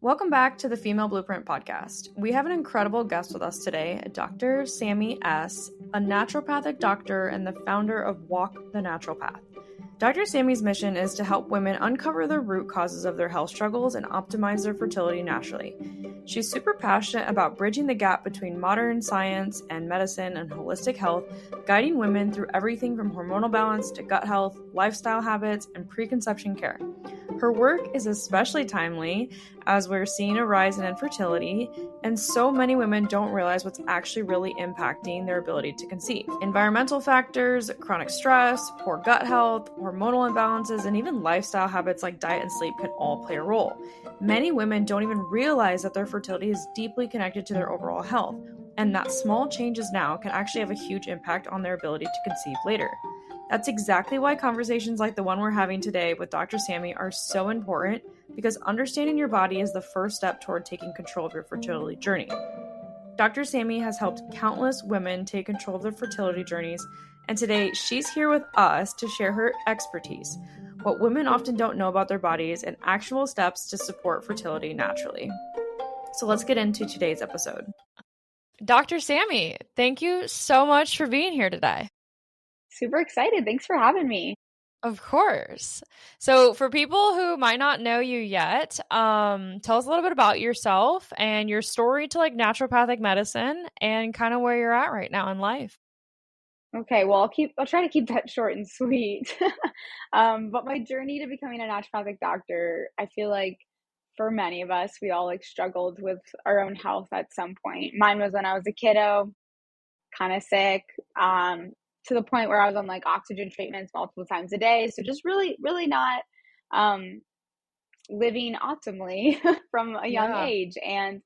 Welcome back to the Female Blueprint podcast. We have an incredible guest with us today, Dr. Sammie Ess, a naturopathic doctor and the founder of Walk the Natural Path. Dr. Sammie's mission is to help women uncover the root causes of their health struggles and optimize their fertility naturally. She's super passionate about bridging the gap between modern science and medicine and holistic health, guiding women through everything from hormonal balance to gut health, lifestyle habits, and preconception care. Her work is especially timely as we're seeing a rise in infertility, and so many women don't realize what's actually really impacting their ability to conceive. Environmental factors, chronic stress, poor gut health, hormonal imbalances, and even lifestyle habits like diet and sleep can all play a role. Many women don't even realize that their fertility is deeply connected to their overall health, and that small changes now can actually have a huge impact on their ability to conceive later. That's exactly why conversations like the one we're having today with Dr. Sammie are so important, because understanding your body is the first step toward taking control of your fertility journey. Dr. Sammie has helped countless women take control of their fertility journeys, and today she's here with us to share her expertise, what women often don't know about their bodies, and actionable steps to support fertility naturally. So let's get into today's episode. Dr. Sammie, thank you so much for being here today. Super excited. Thanks for having me. Of course. So for people who might not know you yet, tell us a little bit about yourself and your story to like naturopathic medicine and kind of where you're at right now in life. Okay, well, I'll try to keep that short and sweet. But my journey to becoming a naturopathic doctor, I feel like for many of us, we all like struggled with our own health at some point. Mine was when I was a kiddo, kind of sick, to the point where I was on like oxygen treatments multiple times a day. So just really not living optimally from a young age. And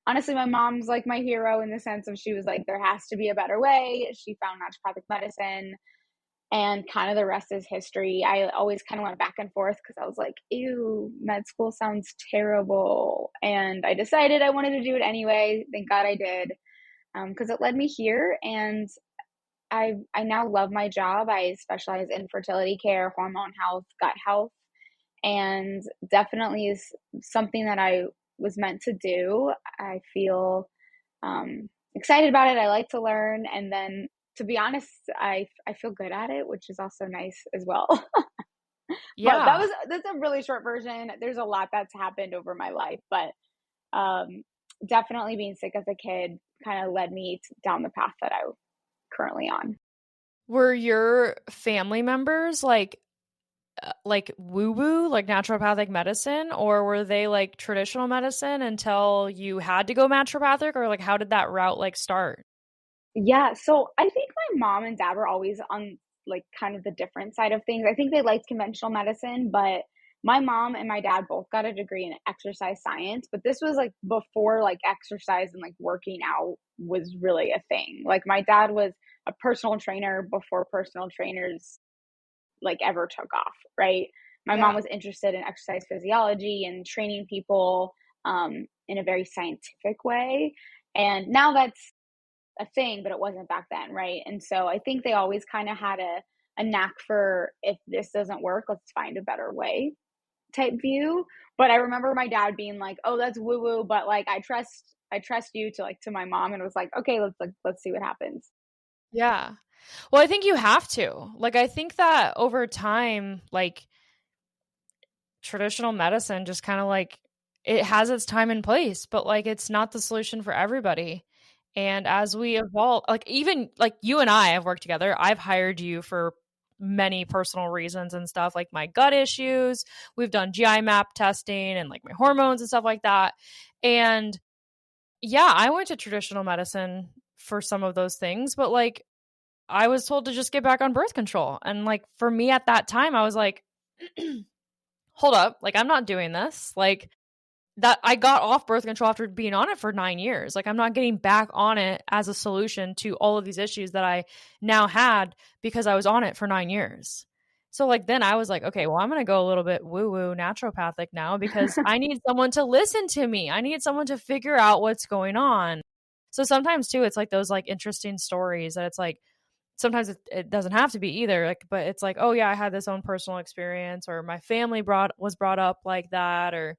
honestly, my mom's like my hero in the sense of she was like, there has to be a better way. She found naturopathic medicine, and kind of the rest is history. I always kind of went back and forth because I was like, ew, med school sounds terrible. And I decided I wanted to do it anyway. Thank God I did, because it led me here. And I now love my job. I specialize in fertility care, hormone health, gut health, and definitely is something that I was meant to do. I feel excited about it. I like to learn, and then to be honest, I feel good at it, which is also nice as well. Yeah. But that's a really short version. There's a lot that's happened over my life, but definitely being sick as a kid kind of led me down the path that I'm currently on. Were your family members like woo-woo, like naturopathic medicine, or were they like traditional medicine until you had to go naturopathic, or like how did that route like start? Yeah, so I think my mom and dad were always on like kind of the different side of things. I think they liked conventional medicine, but my mom and my dad both got a degree in exercise science, but this was like before like exercise and like working out was really a thing. Like my dad was a personal trainer before personal trainers like ever took off, right? My mom was interested in exercise physiology and training people in a very scientific way. And now that's a thing, but it wasn't back then, right? And so I think they always kind of had a knack for, if this doesn't work, let's find a better way type view. But I remember my dad being like, "Oh, that's woo woo," but like I trust you to my mom, and it was like, "Okay, let's see what happens." Yeah. Well, I think you have to. Like, I think that over time, like traditional medicine just kind of like it has its time and place, but like it's not the solution for everybody. And as we evolve, like even like you and I have worked together, I've hired you for many personal reasons and stuff, like my gut issues. We've done GI map testing and like my hormones and stuff like that. And yeah, I went to traditional medicine for some of those things, but like I was told to just get back on birth control. And like for me at that time, I was like, hold up, like I'm not doing this. Like that I got off birth control after being on it for 9 years. Like I'm not getting back on it as a solution to all of these issues that I now had because I was on it for 9 years. So like then I was like, okay, well I'm going to go a little bit woo-woo naturopathic now because I need someone to listen to me. I need someone to figure out what's going on. So sometimes too, it's like those like interesting stories that it's like, sometimes it doesn't have to be either, like, but it's like, oh yeah, I had this own personal experience, or my family was brought up like that, or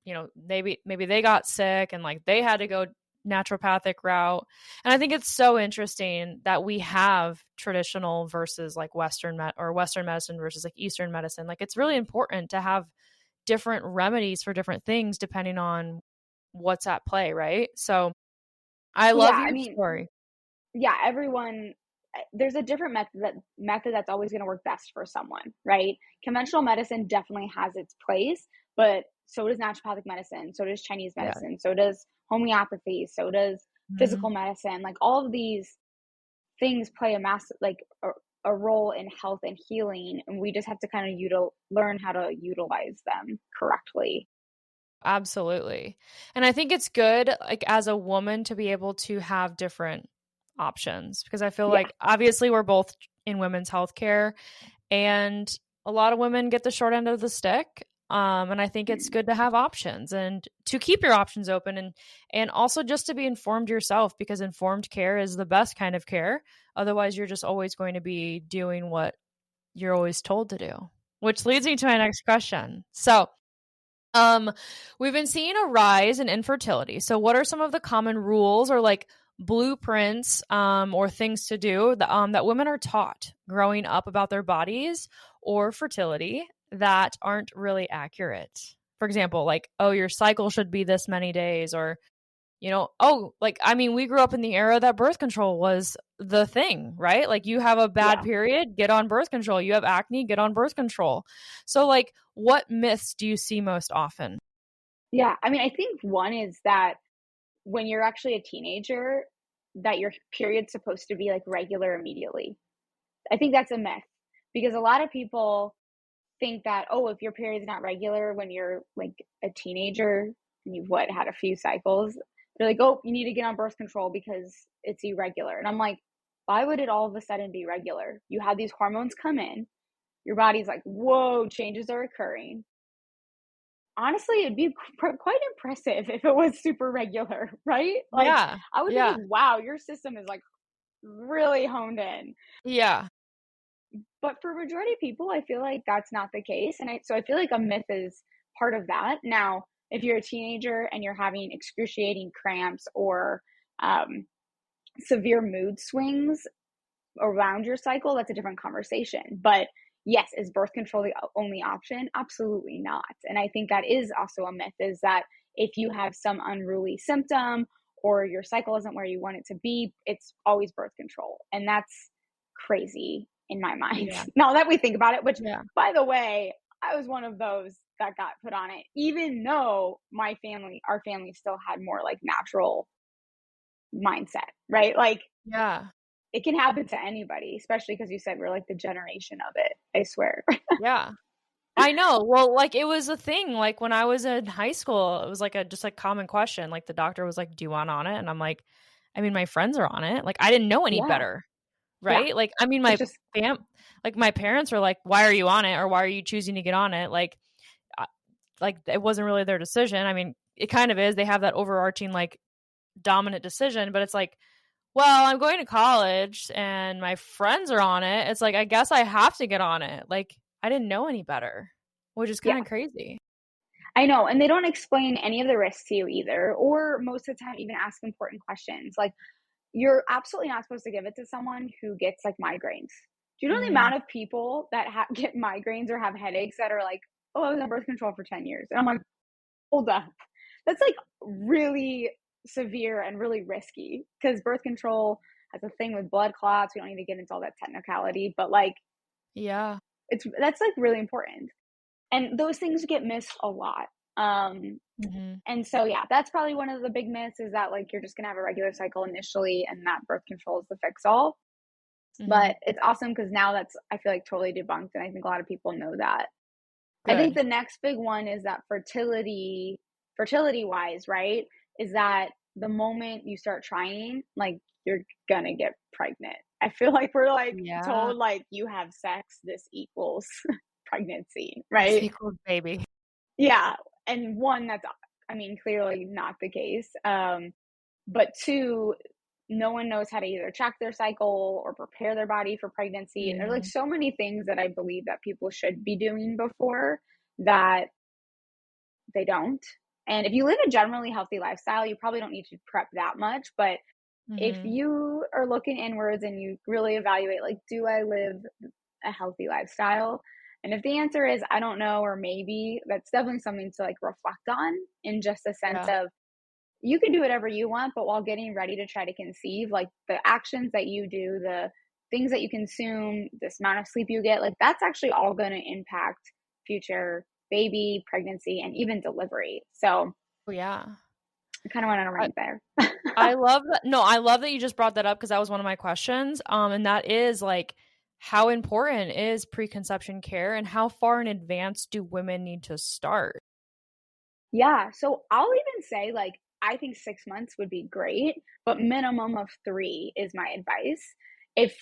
maybe they got sick and like they had to go naturopathic route. And I think it's so interesting that we have traditional versus like Western medicine versus like Eastern medicine. Like it's really important to have different remedies for different things depending on what's at play, right? So I Yeah, love I your mean, story. yeah, everyone, there's a different method that's always going to work best for someone, right? Conventional medicine definitely has its place, but so does naturopathic medicine, so does Chinese Yeah. medicine, so does homeopathy, so does physical medicine. Like all of these things play a massive, like a role in health and healing, and we just have to kind of learn how to utilize them correctly. Absolutely. And I think it's good, like as a woman, to be able to have different options because I feel Yeah. like obviously we're both in women's healthcare and a lot of women get the short end of the stick. And I think it's good to have options and to keep your options open and also just to be informed yourself because informed care is the best kind of care. Otherwise, you're just always going to be doing what you're always told to do, which leads me to my next question. So, we've been seeing a rise in infertility. So, what are some of the common rules or like blueprints or things to do that women are taught growing up about their bodies or fertility that aren't really accurate? For example, like, oh, your cycle should be this many days, or we grew up in the era that birth control was the thing, right? Like you have a bad Yeah. period, get on birth control. You have acne, get on birth control. So like what myths do you see most often? Yeah. I mean, I think one is that when you're actually a teenager, that your period's supposed to be like regular immediately. I think that's a myth because a lot of people think that, oh, if your period's not regular when you're like a teenager and you've had a few cycles, they're like, oh, you need to get on birth control because it's irregular. And I'm like, why would it all of a sudden be regular? You had these hormones come in, your body's like, whoa, changes are occurring. Honestly, it'd be quite impressive if it was super regular, right? Like, Yeah. I would be Yeah. like, wow, your system is like really honed in. Yeah. But for majority of people, I feel like that's not the case. So I feel like a myth is part of that. Now, if you're a teenager and you're having excruciating cramps or um, severe mood swings around your cycle, that's a different conversation. But yes, is birth control the only option? Absolutely not. And I think that is also a myth is that if you have some unruly symptom or your cycle isn't where you want it to be, it's always birth control. And that's crazy in my mind. Yeah. Now that we think about it, which Yeah. by the way, I was one of those that got put on it, even though our family still had more like natural mindset, right? Like Yeah. it can happen to anybody, especially because you said we're like the generation of it. I swear. Yeah. I know. Well, like it was a thing. Like when I was in high school, it was like a just like common question. Like the doctor was like, "Do you want on it?" And I'm like, "I mean, my friends are on it." Like I didn't know any Yeah. better, Yeah. right? Like I mean, It's just, my parents were like, "Why are you on it?" or "Why are you choosing to get on it?" Like it wasn't really their decision. I mean, it kind of is. They have that overarching like dominant decision, but it's like, well, I'm going to college and my friends are on it. It's like I guess I have to get on it. Like I didn't know any better, which is kind yeah, of crazy. I know. And they don't explain any of the risks to you either, or most of the time, even ask important questions. Like, you're absolutely not supposed to give it to someone who gets like migraines. Do you know the Mm, amount of people that get migraines or have headaches that are like, oh, I was on birth control for 10 years? And I'm like, hold up. That's like really severe and really risky because birth control has a thing with blood clots. We don't need to get into all that technicality, but like, yeah. that's like really important. And those things get missed a lot. Hmm. And so, yeah, that's probably one of the big myths is that like you're just going to have a regular cycle initially and that birth control is the fix all. Hmm. But it's awesome because now that's, I feel like, totally debunked. And I think a lot of people know that. I think Good. the next big one is that fertility wise, right? Is that the moment you start trying, like you're going to get pregnant. I feel like we're like Yeah. told like you have sex, this equals pregnancy, This right? equals baby. Yeah. And one, that's, I mean, clearly not the case. But two, no one knows how to either track their cycle or prepare their body for pregnancy. And there's like Hmm. so many things that I believe that people should be doing before that they don't. And if you live a generally healthy lifestyle, you probably don't need to prep that much. But if Mm-hmm. you are looking inwards and you really evaluate, like, do I live a healthy lifestyle? And if the answer is I don't know, or maybe, that's definitely something to like reflect on, in just a sense Yeah. of, you can do whatever you want, but while getting ready to try to conceive, like the actions that you do, the things that you consume, this amount of sleep you get, like that's actually all going to impact future baby, pregnancy, and even delivery. So Oh, yeah. I kind of went on a I, rant there. I love that. No, I love that you just brought that up because that was one of my questions. And that is like, how important is preconception care and how far in advance do women need to start? Yeah. So I'll even say, like, I think 6 months would be great, but minimum of 3 is my advice. If,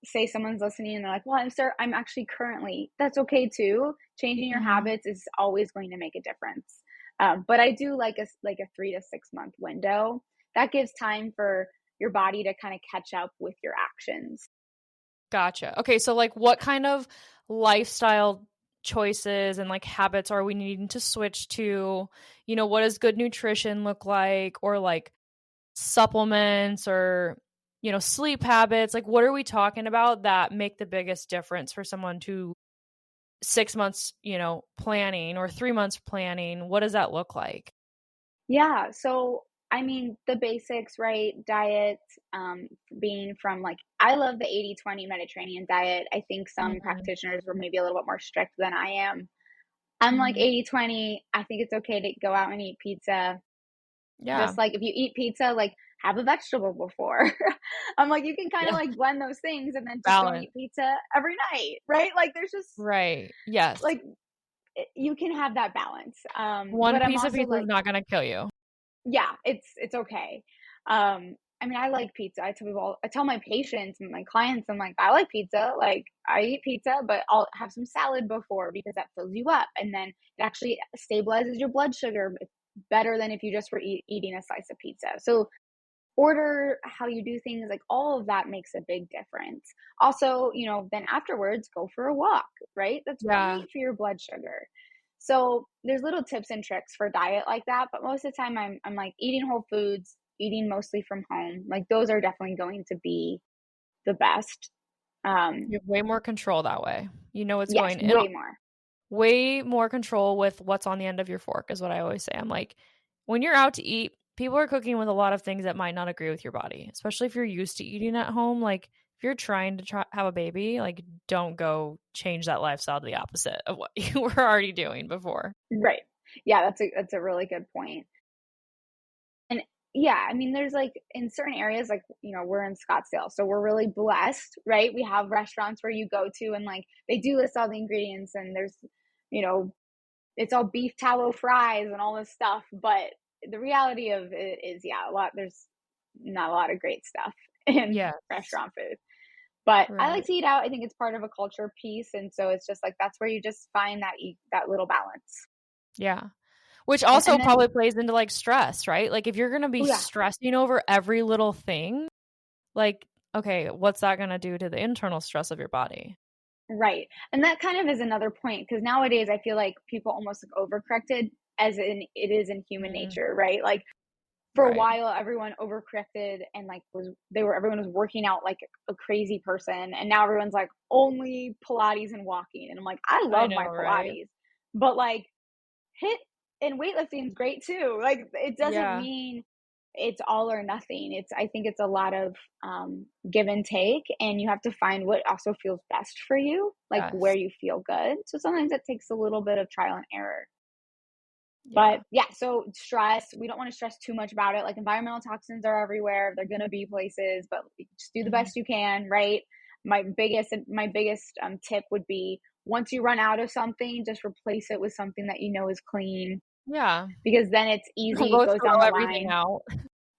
say, someone's listening and they're like, well, I'm actually currently, that's okay too. Changing your Mm-hmm. habits is always going to make a difference. But I do like a 3 to 6 month window. That gives time for your body to kind of catch up with your actions. Gotcha. Okay, so like what kind of lifestyle choices and like habits are we needing to switch to? You know, what does good nutrition look like, or like supplements, or sleep habits? Like what are we talking about that make the biggest difference for someone to 6 months, planning, or 3 months planning? What does that look like? Yeah, so I mean, the basics, right? Diet, being from like, I love the 80/20 Mediterranean diet. I think some Mhm. practitioners were maybe a little bit more strict than I am. I'm like Mhm. 80/20. I think it's okay to go out and eat pizza. Yeah. Just like if you eat pizza, like have a vegetable before. I'm like, you can kind of Yeah. like blend those things and then just don't Balance. eat pizza every night, right? Like there's just Right. Yes. like, you can have that balance. One But I'm piece of also pizza is like, not going to kill you. yeah, it's okay. I mean, I like pizza. I tell my patients and my clients, I'm like, I like pizza. Like, I eat pizza, but I'll have some salad before because that fills you up, and then it actually stabilizes your blood sugar better than if you just were eating a slice of pizza. So order how you do things, like all of that makes a big difference. Also, then afterwards go for a walk, right? That's Yeah. great for your blood sugar. So there's little tips and tricks for diet like that, but most of the time I'm like eating whole foods, eating mostly from home. Like those are definitely going to be the best. You have way more control that way. You know what's Yes, going in. way more. Way more control with what's on the end of your fork is what I always say. I'm like, when you're out to eat, people are cooking with a lot of things that might not agree with your body, especially if you're used to eating at home. Like if you're trying to have a baby, like don't go change that lifestyle to the opposite of what you were already doing before. Right. Yeah, that's a really good point. And yeah, I mean, there's like in certain areas, like, we're in Scottsdale, so we're really blessed, right? We have restaurants where you go to and like they do list all the ingredients, and there's, you know, it's all beef tallow fries and all this stuff. But the reality of it is, yeah, there's not a lot of great stuff in Yeah. restaurant food. But I like Right. to eat out. I think it's part of a culture piece. And so it's just like that's where you just find that little balance. Yeah. Which And, also and then, probably plays into like stress, right? Like if you're going to be oh, yeah. stressing over every little thing, like, okay, what's that going to do to the internal stress of your body? Right. And that kind of is another point, because nowadays I feel like people almost like overcorrected, as in it is in human Mm, nature, right? Like for a right. while everyone overcorrected and like everyone was working out like a crazy person, and now everyone's like only Pilates and walking. And I'm like, I I love know, my right? Pilates, but like hit and weightlifting is great too. Like it doesn't Yeah. mean it's all or nothing. I think it's a lot of give and take, and you have to find what also feels best for you, like where Yes. you feel good. So sometimes it takes a little bit of trial and error. But Yeah. yeah, so stress, we don't want to stress too much about it. Like environmental toxins are everywhere. They're going to be places, but just do the Mhm. best you can, right? My biggest tip would be, once you run out of something, just replace it with something that you know is clean, Yeah. because then it's Don't easy. It go goes down throw the everything line. out.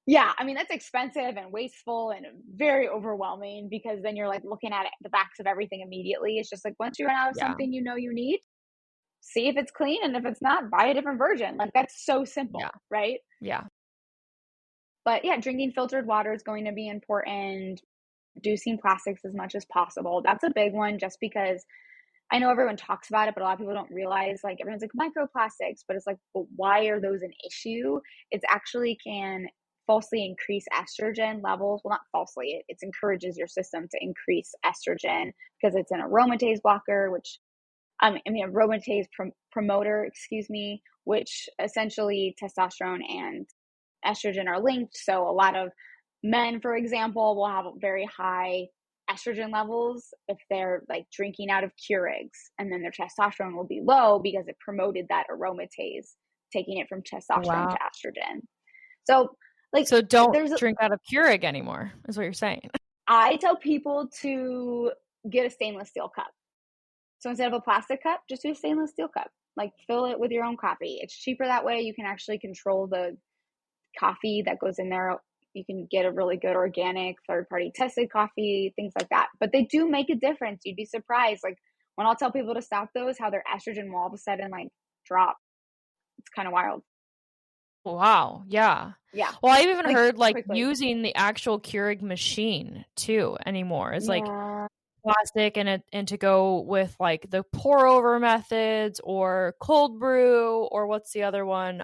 Yeah, I mean, that's expensive and wasteful and very overwhelming, because then you're like looking at the backs of everything immediately. It's just like, once you run out of Yeah. something you need, see if it's clean, and if it's not, buy a different version. Like that's so Yeah. simple, right? Yeah. But yeah, drinking filtered water is going to be important. Reducing plastics as much as possible. That's a big one, just because I know everyone talks about it, but a lot of people don't realize, like, everyone's like microplastics, but it's like, but why are those an issue? It's actually can falsely increase estrogen levels. Well, not falsely, it encourages your system to increase estrogen because it's an aromatase blocker, which aromatase promoter, excuse me, which essentially testosterone and estrogen are linked. So a lot of men, for example, will have very high estrogen levels if they're like drinking out of Keurigs, and then their testosterone will be low because it promoted that aromatase, taking it from testosterone Wow. to estrogen. So, like, So don't drink out of Keurig anymore, is what you're saying. I tell people to get a stainless steel cup. So instead of a plastic cup, just do a stainless steel cup. Like, fill it with your own coffee. It's cheaper that way. You can actually control the coffee that goes in there. You can get a really good organic, third-party tested coffee, things like that. But they do make a difference. You'd be surprised. Like, when I'll tell people to stop those, how their estrogen will all of a sudden like drop. It's kind of wild. Wow. Yeah. Yeah. Well, I've even heard like quickly. using the actual Keurig machine too anymore. It's like plastic and to go with like the pour over methods or cold brew, or what's the other one?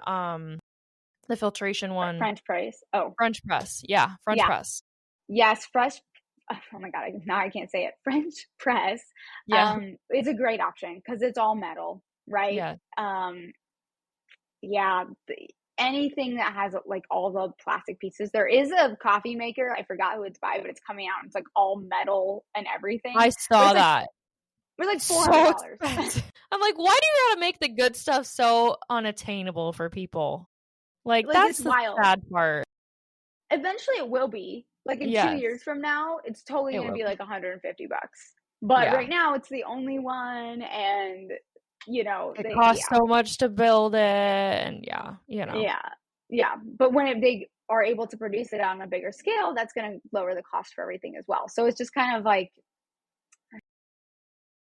The filtration one. French press. Oh. French press. Yeah. French press. Yes. Oh my God. Now I can't say it. French press. Yeah. It's a great option because it's all metal, right? Yeah. Yeah. Anything that has like all the plastic pieces. There is a coffee maker. I forgot who it's by, but it's coming out. It's like all metal and everything. I saw that. It was like $400. So I'm like, why do you gotta make the good stuff so unattainable for people? Like that's the wild. sad part. Eventually it will be. Like in 2 years from now, it's totally going to be like $150. But right now it's the only one, and it costs so much to build it, and yeah. But when they are able to produce it on a bigger scale, that's going to lower the cost for everything as well. So it's just kind of like,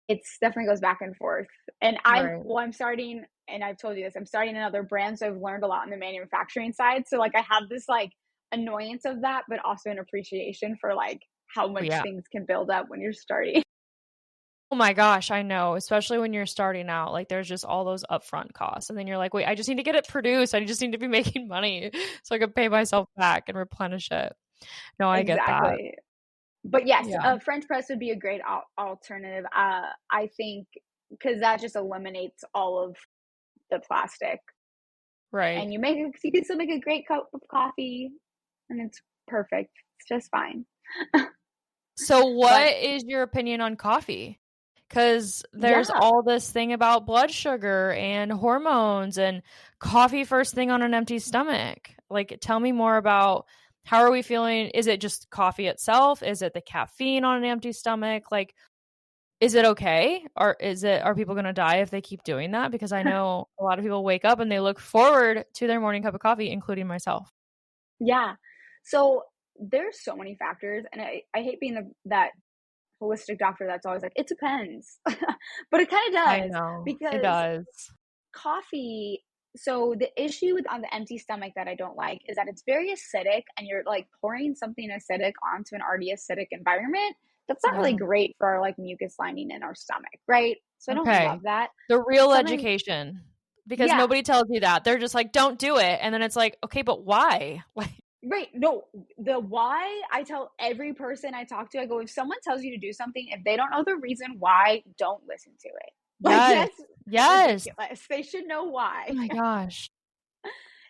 it's definitely goes back and forth. And I'm starting, and I've told you this, I'm starting another brand, so I've learned a lot on the manufacturing side. So like I have this like annoyance of that, but also an appreciation for like how much things can build up when you're starting. Oh my gosh, I know. Especially when you're starting out, like there's just all those upfront costs. And then you're like, wait, I just need to get it produced. I just need to be making money so I can pay myself back and replenish it. No, I get that. But yes, French press would be a great alternative. I think because that just eliminates all of the plastic. Right. And you can still make a great cup of coffee, and it's perfect. It's just fine. So what is your opinion on coffee? Because there's all this thing about blood sugar and hormones and coffee first thing on an empty stomach. Like, tell me more about how are we feeling? Is it just coffee itself? Is it the caffeine on an empty stomach? Like, is it okay? Or are people going to die if they keep doing that? Because I know a lot of people wake up and they look forward to their morning cup of coffee, including myself. Yeah. So there's so many factors, and I hate being that holistic doctor that's always like, it depends. But it kind of does. I know. Because it does. Coffee, so the issue on the empty stomach that I don't like is that it's very acidic, and you're like pouring something acidic onto an already acidic environment. That's not really great for our like mucus lining in our stomach, right? So I don't love that. The real education. Because nobody tells you that. They're just like, don't do it. And then it's like, okay, but why? Right. No, the why, I tell every person I talk to, I go, if someone tells you to do something, if they don't know the reason why, don't listen to it. Like, yes. Ridiculous. They should know why. Oh my gosh.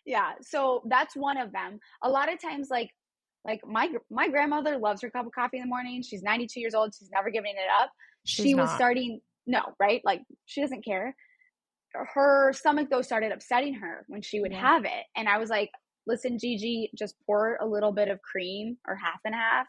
Yeah. So that's one of them. A lot of times, like my grandmother loves her cup of coffee in the morning. She's 92 years old. She's never giving it up. She was starting, no, right? Like, she doesn't care. Her stomach, though, started upsetting her when she would have it. And I was like, listen, Gigi, just pour a little bit of cream or half and half,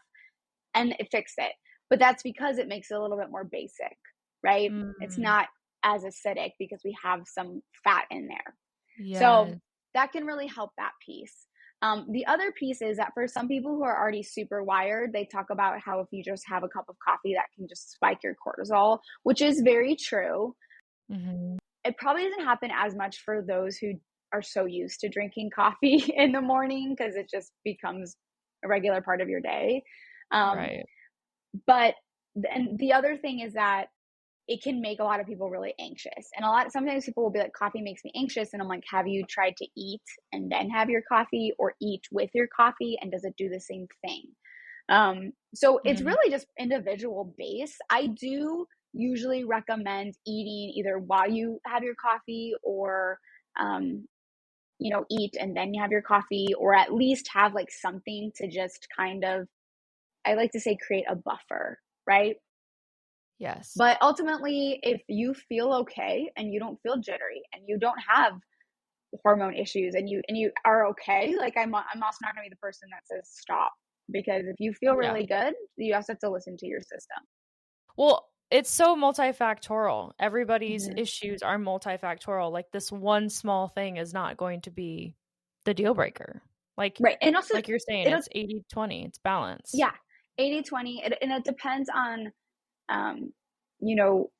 and it fixed it. But that's because it makes it a little bit more basic, right? It's not as acidic because we have some fat in there. Yes. So that can really help that piece. The other piece is that for some people who are already super wired, they talk about how if you just have a cup of coffee, that can just spike your cortisol, which is very true. Mm-hmm. It probably doesn't happen as much for those who are so used to drinking coffee in the morning because it just becomes a regular part of your day. Right. But and the other thing is that it can make a lot of people really anxious. And sometimes people will be like, coffee makes me anxious. And I'm like, have you tried to eat and then have your coffee, or eat with your coffee? And does it do the same thing? So it's really just individual based. I do usually recommend eating either while you have your coffee, or, eat and then you have your coffee, or at least have like something to just kind of, I like to say, create a buffer, right? Yes. But ultimately, if you feel okay and you don't feel jittery and you don't have hormone issues, and you are okay, like I'm also not going to be the person that says stop, because if you feel really good, you also have to listen to your system. Well, it's so multifactorial. Everybody's issues are multifactorial. Like, this one small thing is not going to be the deal breaker. Like, right. And also, like you're saying, it's 80-20, it's balance. Yeah. 80-20. And it depends on, you know,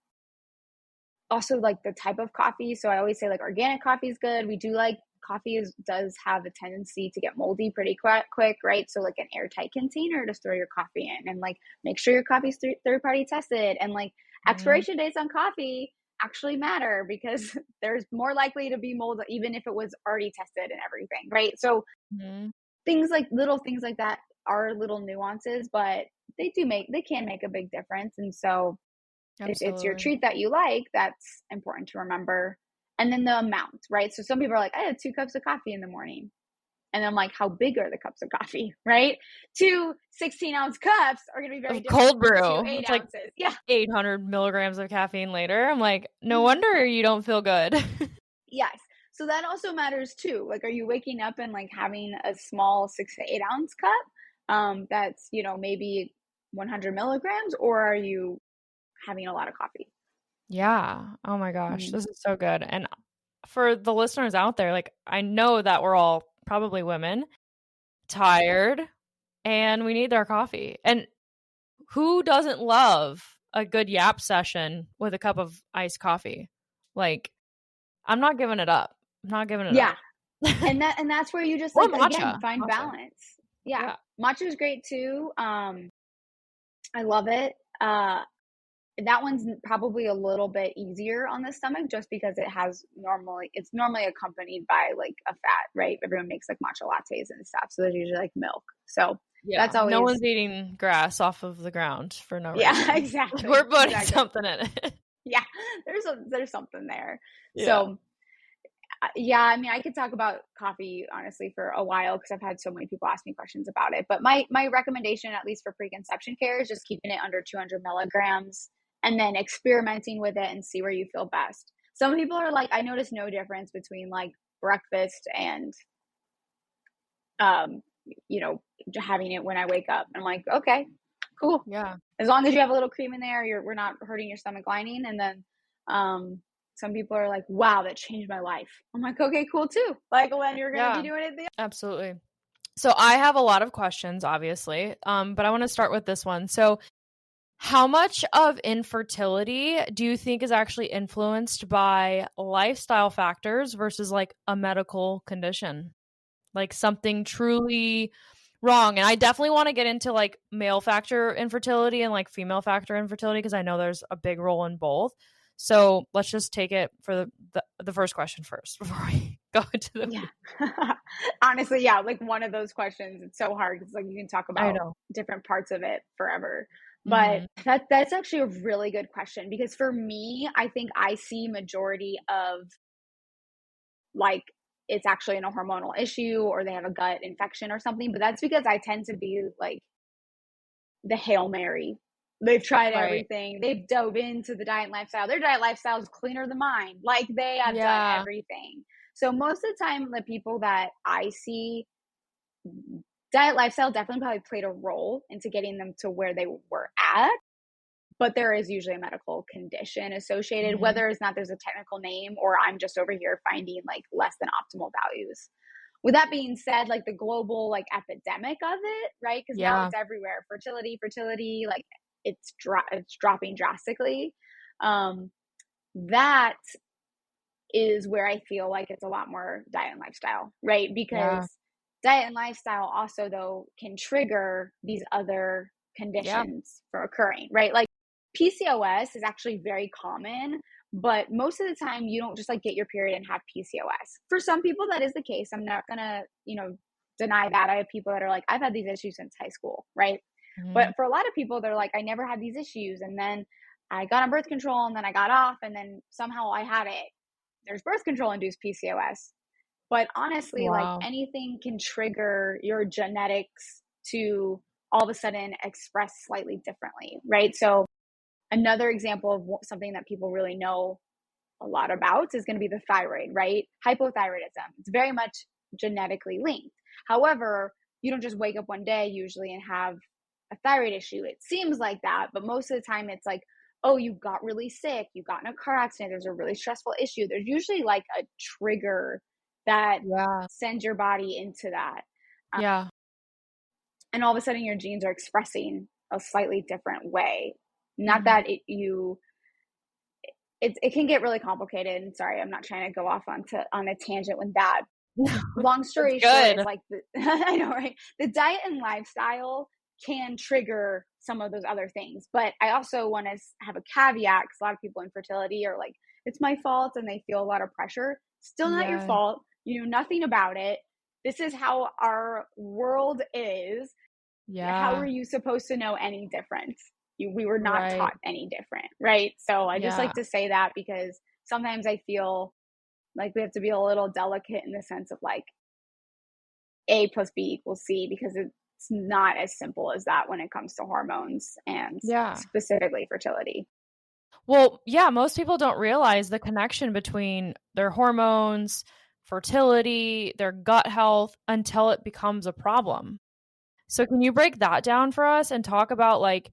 also like the type of coffee. So I always say like organic coffee is good. We do like coffee does have a tendency to get moldy pretty quick, right? So like an airtight container to store your coffee in, and like make sure your coffee's third party tested, and like expiration dates on coffee actually matter, because there's more likely to be mold even if it was already tested and everything, right? So little things like that are little nuances, but they can make a big difference. And so if it's your treat that you like, that's important to remember. And then the amount, right? So some people are like, I had 2 cups of coffee in the morning. And I'm like, how big are the cups of coffee, right? 2 16-ounce cups are going to be very different. Cold brew. 2 8 it's ounces. Like yeah. 800 milligrams of caffeine later. I'm like, no wonder you don't feel good. Yes. So that also matters too. Like, are you waking up and like having a small 6 to 8 ounce cup? That's, maybe 100 milligrams, or are you having a lot of coffee? Yeah. Oh my gosh. This is so good. And for the listeners out there, like, I know that we're all probably women, tired, and we need our coffee. And who doesn't love a good yap session with a cup of iced coffee? Like, I'm not giving it up. I'm not giving it up. and that's where you just Or like, again, matcha. find balance. Yeah. Matcha is great too. I love it. That one's probably a little bit easier on the stomach, just because it's normally accompanied by like a fat, right? Everyone makes like matcha lattes and stuff, so there's usually like milk. So that's always, no one's eating grass off of the ground for no reason. Yeah, exactly. We're putting something in it. Yeah, there's something there. So yeah, I mean, I could talk about coffee honestly for a while, because I've had so many people ask me questions about it. But my recommendation, at least for preconception care, is just keeping it under 200 milligrams, and then experimenting with it and see where you feel best. Some people are like, I notice no difference between like breakfast and, having it when I wake up. I'm like, okay, cool. Yeah. As long as you have a little cream in there, we're not hurting your stomach lining. And then, some people are like, wow, that changed my life. I'm like, okay, cool too. Like, when you're going to be doing it. Absolutely. So I have a lot of questions, obviously, but I want to start with this one. So how much of infertility do you think is actually influenced by lifestyle factors versus like a medical condition? Like something truly wrong. And I definitely want to get into like male factor infertility and like female factor infertility, because I know there's a big role in both. So let's just take it for the first question first before we go into the Honestly, yeah, like one of those questions, it's so hard because like you can talk about different parts of it forever. But that's actually a really good question, because for me, I think I see majority of like it's actually a hormonal issue, or they have a gut infection or something. But that's because I tend to be like the Hail Mary. They've tried everything. They've dove into the diet and lifestyle. Their diet lifestyle is cleaner than mine. Like, they have done everything. So most of the time, the people that I see, diet lifestyle definitely probably played a role into getting them to where they were at. But there is usually a medical condition associated, whether it's not there's a technical name, or I'm just over here finding like less than optimal values. With that being said, like the global like epidemic of it, right? Because now it's everywhere. Fertility, like it's dropping drastically. That is where I feel like it's a lot more diet and lifestyle, right? Because diet and lifestyle also though can trigger these other conditions for occurring, right? Like PCOS is actually very common, but most of the time you don't just like get your period and have PCOS. For some people that is the case. I'm not gonna, deny that. I have people that are like, I've had these issues since high school, right? But for a lot of people, they're like, I never had these issues, and then I got on birth control, and then I got off, and then somehow I had it. There's birth control induced PCOS. But honestly, like Wow. anything can trigger your genetics to all of a sudden express slightly differently, right? So another example of something that people really know a lot about is going to be the thyroid, right? Hypothyroidism. It's very much genetically linked. However, you don't just wake up one day usually and have a thyroid issue. It seems like that, but most of the time it's like, oh, you got really sick, you got in a car accident, there's a really stressful issue. There's usually like a trigger that Yeah. sends your body into that. Yeah. And all of a sudden your genes are expressing a slightly different way. Not that it can get really complicated. And sorry, I'm not trying to go off on a tangent with that. Long story short is like I know, right? The diet and lifestyle can trigger some of those other things. But I also want to have a caveat, because a lot of people in fertility are like, it's my fault, and they feel a lot of pressure. Still not your fault. You know nothing about it. This is how our world is. Yeah. How are you supposed to know any different? We were not Right. taught any different, right? So I just Yeah. like to say that, because sometimes I feel like we have to be a little delicate in the sense of like A plus B equals C, because it's not as simple as that when it comes to hormones and Yeah. specifically fertility. Well, yeah, most people don't realize the connection between their hormones, fertility, their gut health until it becomes a problem. So can you break that down for us and talk about like,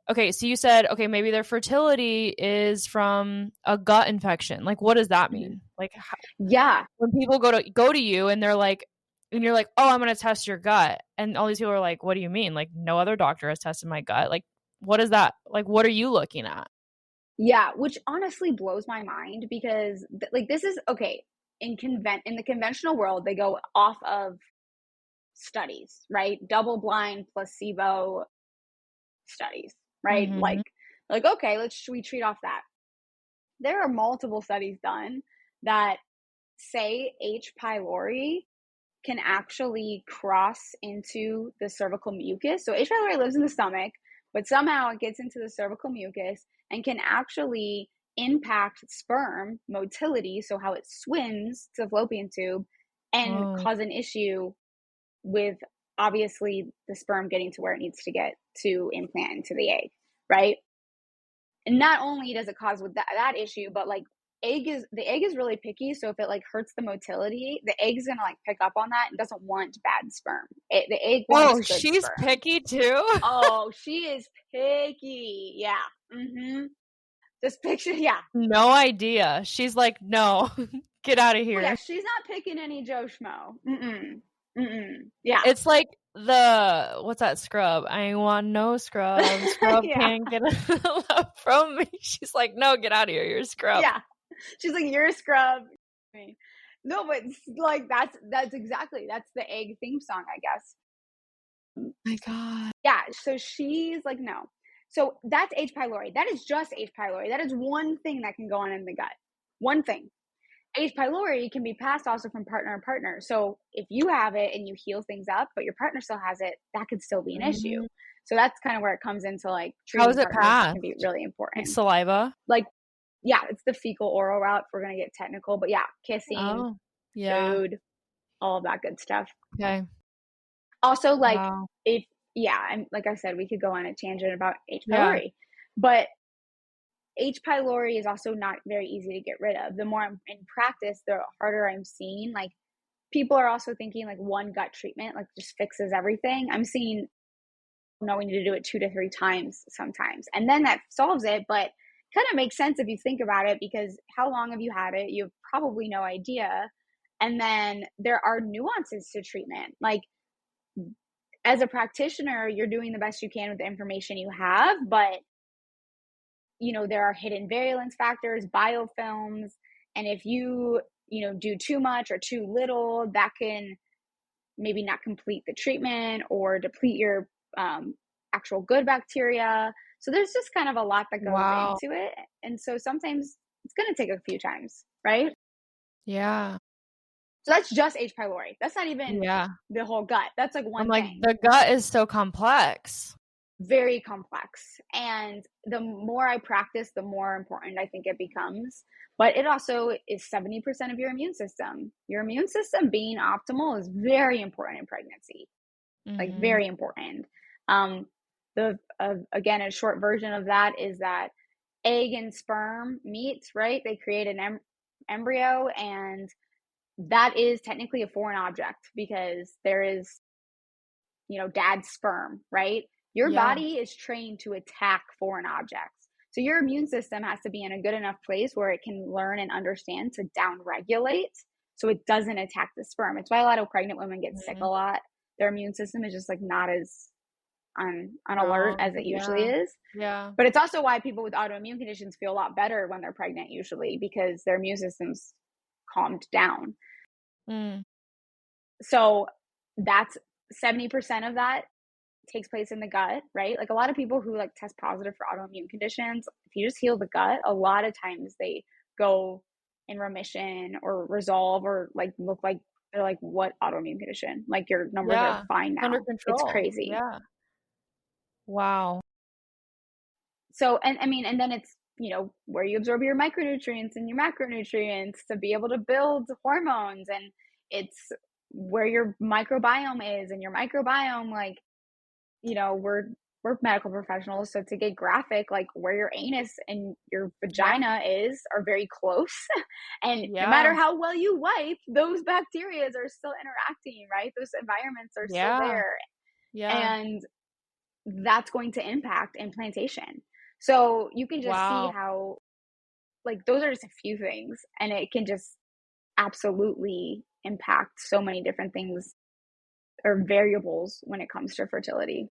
okay, so you said, okay, maybe their fertility is from a gut infection. Like, what does that mean? Like, Yeah. when people go to you and they're like, and you're like, oh, I'm going to test your gut. And all these people are like, what do you mean? Like, no other doctor has tested my gut. Like, what is that? Like, what are you looking at? Yeah, which honestly blows my mind, because like this is okay, in the conventional world, they go off of studies, right? Double blind placebo studies, right? Mm-hmm. Like okay, we treat off that. There are multiple studies done that say H. pylori can actually cross into the cervical mucus. So H. pylori lives in the stomach, but somehow it gets into the cervical mucus and can actually impact sperm motility, so how it swims to the fallopian tube, and cause an issue with obviously the sperm getting to where it needs to get to implant into the egg, right? And not only does it cause with that issue, but like the egg is really picky. So if it like hurts the motility, the egg's gonna like pick up on that and doesn't want bad sperm. The egg wants good she's sperm. picky too. Oh, she is picky. Yeah. Just picture, yeah. No idea. She's like, no, get out of here. Yeah, she's not picking any Joe Schmo. Yeah. It's like what's that scrub? I want no scrub. Scrub can't get enough from me. She's like, no, get out of here. You're a scrub. Yeah. She's like, you're a scrub. No, but like that's the egg theme song, I guess. Oh my God. Yeah. So she's like, no. So that's H. pylori. That is just H. pylori. That is one thing that can go on in the gut. One thing. H. pylori can be passed also from partner to partner. So if you have it and you heal things up, but your partner still has it, that could still be an issue. So that's kind of where it comes into like treating How is it passed? can be really important. Like saliva? Like, yeah, it's the fecal oral route if we're going to get technical. But yeah, kissing, food, all of that good stuff. Okay. Also, like and like I said, we could go on a tangent about H. pylori, but H. pylori is also not very easy to get rid of. The more I'm in practice, the harder I'm seeing. Like people are also thinking like one gut treatment like just fixes everything. I'm seeing, no, we need to do it 2 to 3 times sometimes, and then that solves it. But kind of makes sense if you think about it, because how long have you had it? You have probably no idea. And then there are nuances to treatment. Like as a practitioner, you're doing the best you can with the information you have, but there are hidden virulence factors, biofilms, and if you do too much or too little, that can maybe not complete the treatment or deplete your actual good bacteria. So there's just kind of a lot that goes Wow. into it. And so sometimes it's going to take a few times, right? Yeah. So that's just H. pylori. That's not even Yeah. the whole gut. That's like I'm one like, thing. the gut is so complex. Very complex. And the more I practice, the more important I think it becomes. But it also is 70% of your immune system. Your immune system being optimal is very important in pregnancy, like Mm-hmm. very important. The again, a short version of that is that egg and sperm meet, right? They create an embryo, and that is technically a foreign object because there is, dad's sperm, right? Your Yeah. body is trained to attack foreign objects. So your immune system has to be in a good enough place where it can learn and understand to downregulate so it doesn't attack the sperm. It's why a lot of pregnant women get sick a lot. Their immune system is just like not as on alert as it usually Yeah. is. Yeah. But it's also why people with autoimmune conditions feel a lot better when they're pregnant usually, because their immune system's calmed down. Mm. So that's 70% of that takes place in the gut, right? Like a lot of people who like test positive for autoimmune conditions, if you just heal the gut, a lot of times they go in remission or resolve or like look like they're like, what autoimmune condition? Like your numbers are Yeah. fine Under now. It's control. crazy. Yeah. Wow. So, and I mean, and then it's, where you absorb your micronutrients and your macronutrients to be able to build hormones. And it's where your microbiome is, and your microbiome, like, we're medical professionals. So to get graphic, like where your anus and your Yeah. vagina are very close. And no Yeah. matter how well you wipe, those bacteria are still interacting, right? Those environments are still Yeah. there. Yeah. And that's going to impact implantation. So you can just see Wow. how, like, those are just a few things, and it can just absolutely impact so many different things or variables when it comes to fertility.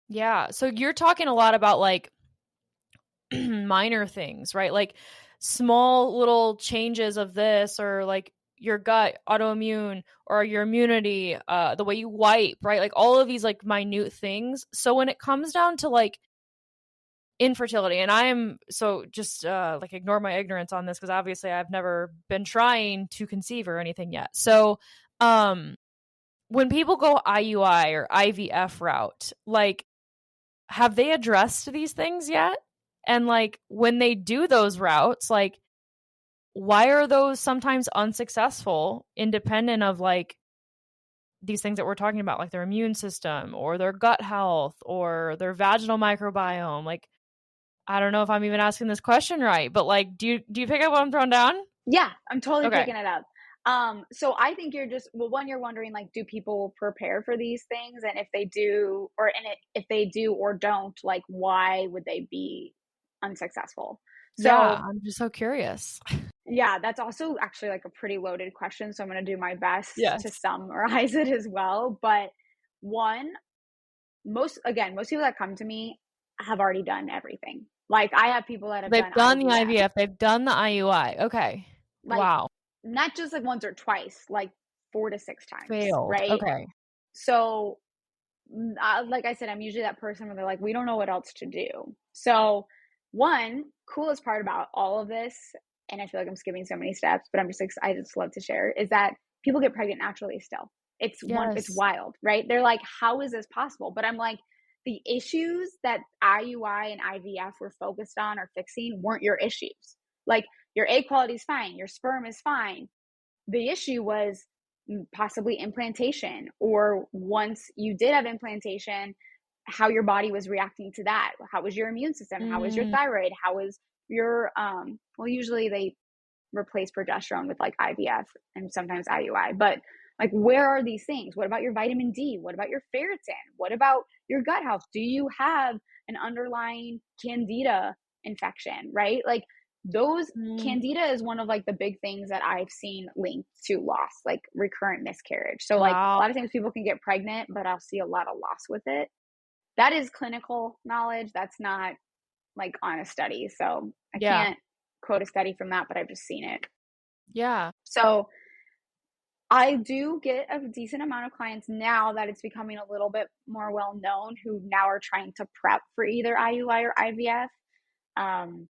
Yeah. So you're talking a lot about like minor things, right? Like small little changes of this, or like your gut, autoimmune, or your immunity, the way you wipe, right? Like all of these like minute things. So when it comes down to like infertility, and I am so just like ignore my ignorance on this because obviously I've never been trying to conceive or anything yet. So when people go IUI or IVF route, like have they addressed these things yet? And like when they do those routes, like why are those sometimes unsuccessful, independent of like these things that we're talking about, like their immune system or their gut health or their vaginal microbiome? Like, I don't know if I'm even asking this question right, but like, do you pick up what I'm throwing down? Yeah, I'm totally Okay. picking it up. So I think you're just, well, one, you're wondering, like, do people prepare for these things? And if they do, if they do or don't, like, why would they be unsuccessful? Yeah, So I'm just so curious. yeah, that's also actually like a pretty loaded question. So I'm going to do my best to Yes. summarize it as well. But one, most people that come to me have already done everything. Like I have people that have They've done done the IVF, IVF, they've done the IUI. Okay. like Wow. not just like once or twice, like 4 to 6 times, Failed. right? Okay. So, like I said, I'm usually that person where they're like, we don't know what else to do. So, one coolest part about all of this, and I feel like I'm skipping so many steps, but I'm just like, I just love to share, is that people get pregnant naturally still. It's Yes. wild, right? They're like, how is this possible? But I'm like, the issues that IUI and IVF were focused on or fixing weren't your issues. Like your egg quality is fine, your sperm is fine. The issue was possibly implantation, or once you did have implantation, how your body was reacting to that. How was your immune system? How was your Mm, thyroid? How was your well, usually they replace progesterone with like IVF and sometimes IUI, but like where are these things? What about your vitamin D? What about your ferritin? What about your gut health? Do you have an underlying candida infection, right? Like those, mm, candida is one of like the big things that I've seen linked to loss, like recurrent miscarriage. So like a wow. lot of times people can get pregnant, but I'll see a lot of loss with it. That is clinical knowledge. That's not like on a study. So I Yeah. can't quote a study from that, but I've just seen it. Yeah. So I do get a decent amount of clients now that it's becoming a little bit more well known who now are trying to prep for either IUI or IVF. Um,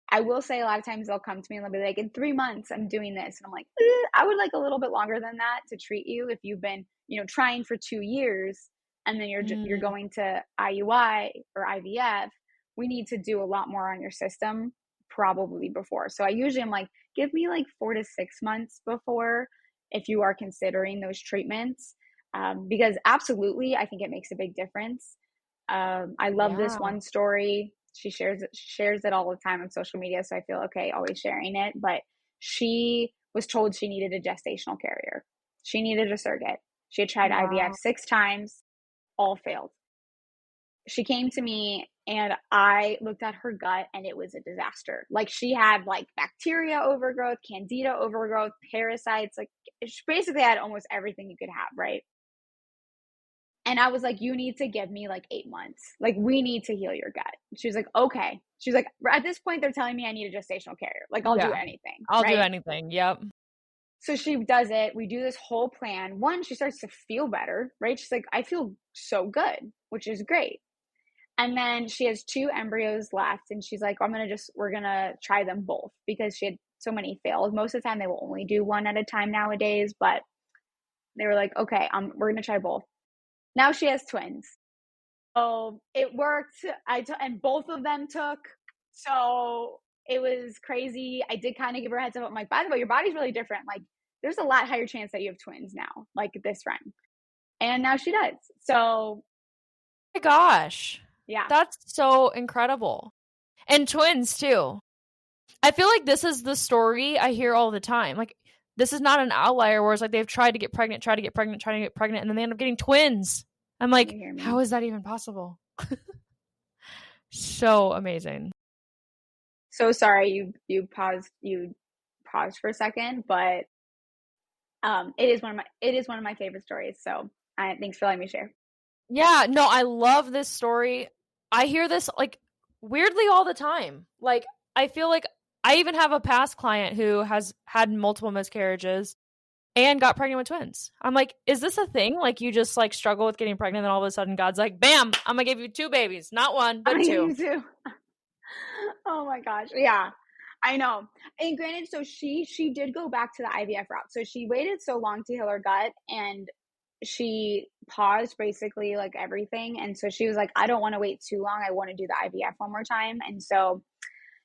I will say a lot of times they'll come to me and they'll be like, in 3 months, I'm doing this. And I'm like, I would like a little bit longer than that to treat you. If you've been, trying for 2 years and then you're Mm. going to IUI or IVF, we need to do a lot more on your system probably before. So I usually am like, give me like 4 to 6 months before if you are considering those treatments. Because absolutely, I think it makes a big difference. I love this Yeah. one story. She shares it all the time on social media, so I feel okay always sharing it. But she was told she needed a gestational carrier. She needed a surrogate. She had tried IVF Wow. 6 times, all failed. She came to me and I looked at her gut and it was a disaster. Like she had like bacteria overgrowth, candida overgrowth, parasites. Like she basically had almost everything you could have, right? And I was like, you need to give me like 8 months. Like, we need to heal your gut. She was like, okay. She's like, at this point, they're telling me I need a gestational carrier. Like, I'll do Yeah. anything. I'll do Right. anything. Yep. So she does it. We do this whole plan. One, she starts to feel better, right? She's like, I feel so good, which is great. And then she has 2 embryos left. And she's like, we're going to try them both because she had so many failed. Most of the time, they will only do one at a time nowadays. But they were like, okay, we're going to try both. Now she has twins. So it worked. And both of them took. So it was crazy. I did kind of give her a heads up. I'm like, by the way, your body's really different. Like, there's a lot higher chance that you have twins now, like this friend. And now she does. So, Oh my gosh. yeah. That's so incredible. And twins too. I feel like this is the story I hear all the time. Like, this is not an outlier where it's like they've tried to get pregnant, and then they end up getting twins. I'm like, You hear me? how is that even possible? So amazing. So sorry you paused for a second, but it is one of my favorite stories. So thanks for letting me share. Yeah, no, I love this story. I hear this like weirdly all the time. Like, I feel like I even have a past client who has had multiple miscarriages and got pregnant with twins. I'm like, is this a thing? Like, you just like struggle with getting pregnant, and then all of a sudden God's like, bam, I'm gonna give you 2 babies, not 1, but 2. You too. Oh my gosh. Yeah. I know. And granted, so she did go back to the IVF route. So she waited so long to heal her gut and she paused basically like everything. And so she was like, I don't want to wait too long. I want to do the IVF one more time. And so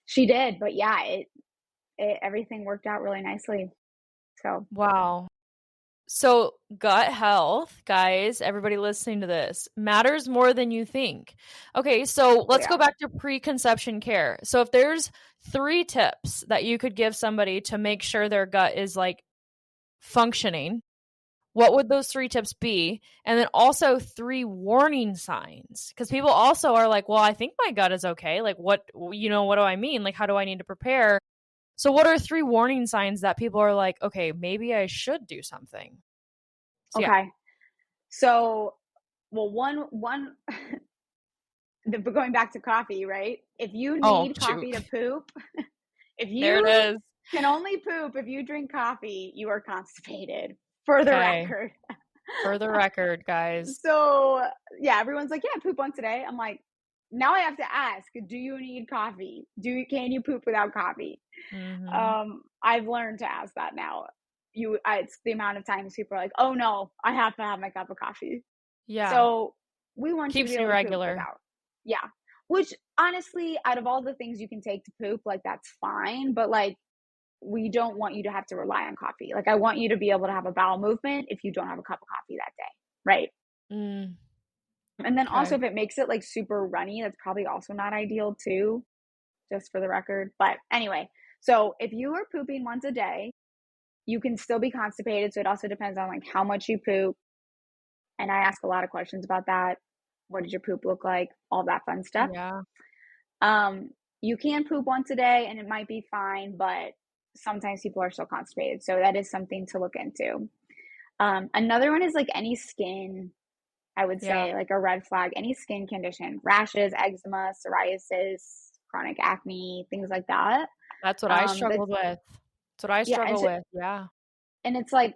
she did. But yeah, everything worked out really nicely. So Wow. So, gut health, guys, everybody listening to this, matters more than you think. Okay, so let's go back to preconception care. So, if there's 3 tips that you could give somebody to make sure their gut is like functioning, what would those 3 tips be? And then also 3 warning signs, because people also are like, well, I think my gut is okay. Like, what do I mean? Like, how do I need to prepare? So what are 3 warning signs that people are like, okay, maybe I should do something? So, okay. yeah. So, well, one going back to coffee, right? If you need coffee to poop, if you there it is. can only poop if you drink coffee, you are constipated. For the record. For the record, guys. So yeah, everyone's like, yeah, poop once a day. I'm like, now I have to ask, do you need coffee? Can you poop without coffee? Mm-hmm. I've learned to ask that now. It's the amount of times people are like, oh no, I have to have my cup of coffee. Yeah. So we want Keeps you to be able me to poop regular. without. Yeah. Which honestly, out of all the things you can take to poop, like that's fine. But like, we don't want you to have to rely on coffee. Like, I want you to be able to have a bowel movement if you don't have a cup of coffee that day. Right. Mm. And then also, if it makes it like super runny, that's probably also not ideal too, just for the record. But anyway, so if you are pooping once a day, you can still be constipated. So it also depends on like how much you poop. And I ask a lot of questions about that. What did your poop look like? All that fun stuff. Yeah. You can poop once a day and it might be fine, but sometimes people are still constipated. So that is something to look into. Another one is like any skin, I would say, like a red flag, any skin condition, rashes, eczema, psoriasis, chronic acne, things like that. That's what I struggled with. That's what I struggle with. Yeah. And it's like,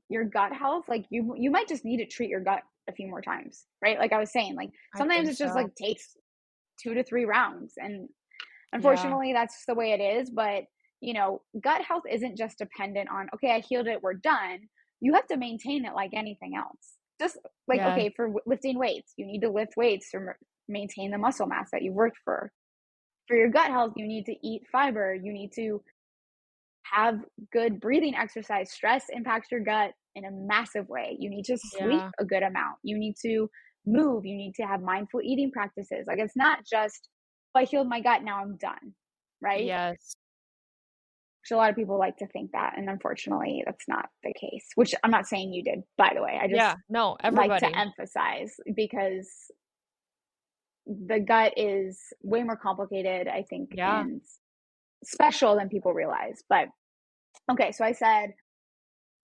your gut health, like you might just need to treat your gut a few more times, right? Like I was saying, like I sometimes think it's just so. like takes 2 to 3 rounds. And Yeah. unfortunately, that's the way it is. But, gut health isn't just dependent on, okay, I healed it, we're done. You have to maintain it like anything else. Just like, Yeah. okay, for lifting weights, you need to lift weights to maintain the muscle mass that you've worked for. For your gut health, you need to eat fiber. You need to have good breathing exercise. Stress impacts your gut in a massive way. You need to sleep Yeah. a good amount. You need to move. You need to have mindful eating practices. Like it's not just, oh, I healed my gut, now I'm done, right? Yes. Which a lot of people like to think that. And unfortunately, that's not the case, which I'm not saying you did, by the way. I Yeah. just No, like to everybody. emphasize because the gut is way more complicated, I think, Yeah. and special than people realize. But okay, so I said,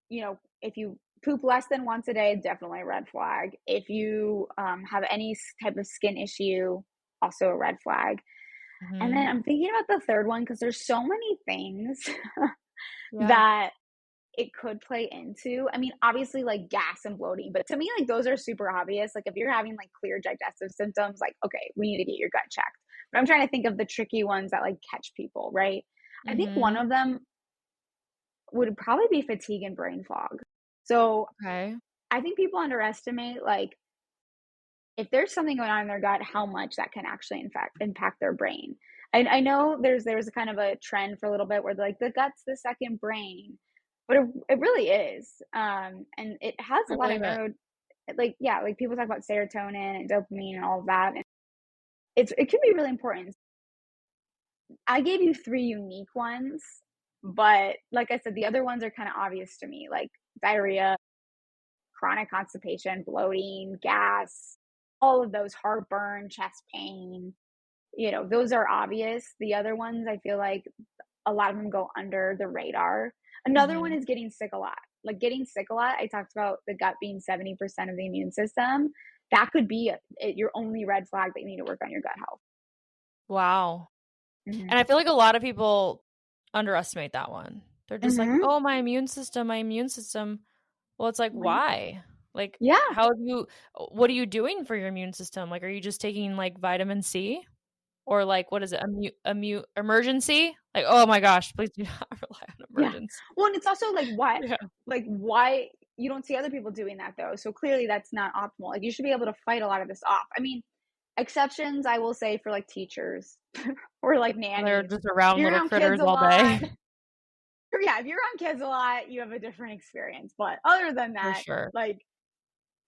if you poop less than once a day, definitely a red flag. If you have any type of skin issue, also a red flag. And then Hmm. I'm thinking about the third one because there's so many things Yeah. that it could play into. I mean, obviously, like gas and bloating, but to me, like those are super obvious. Like if you're having like clear digestive symptoms, like, okay, we need to get your gut checked. But I'm trying to think of the tricky ones that like catch people, right? I think one Hmm. of them would probably be fatigue and brain fog. So Okay. I think people underestimate like if there's something going on in their gut, how much that can actually in fact impact their brain. And I know there's a kind of a trend for a little bit where like the gut's the second brain, but it really is. And it has a I lot of believe it. like people talk about serotonin and dopamine and all of that. And it can be really important. I gave you three unique ones, but like I said, the other ones are kind of obvious to me, like diarrhea, chronic constipation, bloating, gas, all of those, heartburn, chest pain, those are obvious. The other ones, I feel like a lot of them go under the radar. Another one Hmm. is getting sick a lot. Like getting sick a lot, I talked about the gut being 70% of the immune system. That could be your only red flag that you need to work on your gut health. Wow. Mm-hmm. And I feel like a lot of people underestimate that one. They're just like, Mm-hmm. oh, my immune system, my immune system. Well, it's like, Right. why? Like, Yeah. what are you doing for your immune system? Like, are you just taking like vitamin C or like, what is it? Emergency? Like, oh my gosh, please do not rely on Yeah. emergency. Well, and it's also Yeah. like why you don't see other people doing that though. So clearly that's not optimal. Like you should be able to fight a lot of this off. I mean, exceptions I will say for like teachers or like They're nannies. just If around you're little around kids critters a all lot, day. or yeah, if you're around kids a lot, you have a different experience. But other than For that, sure. like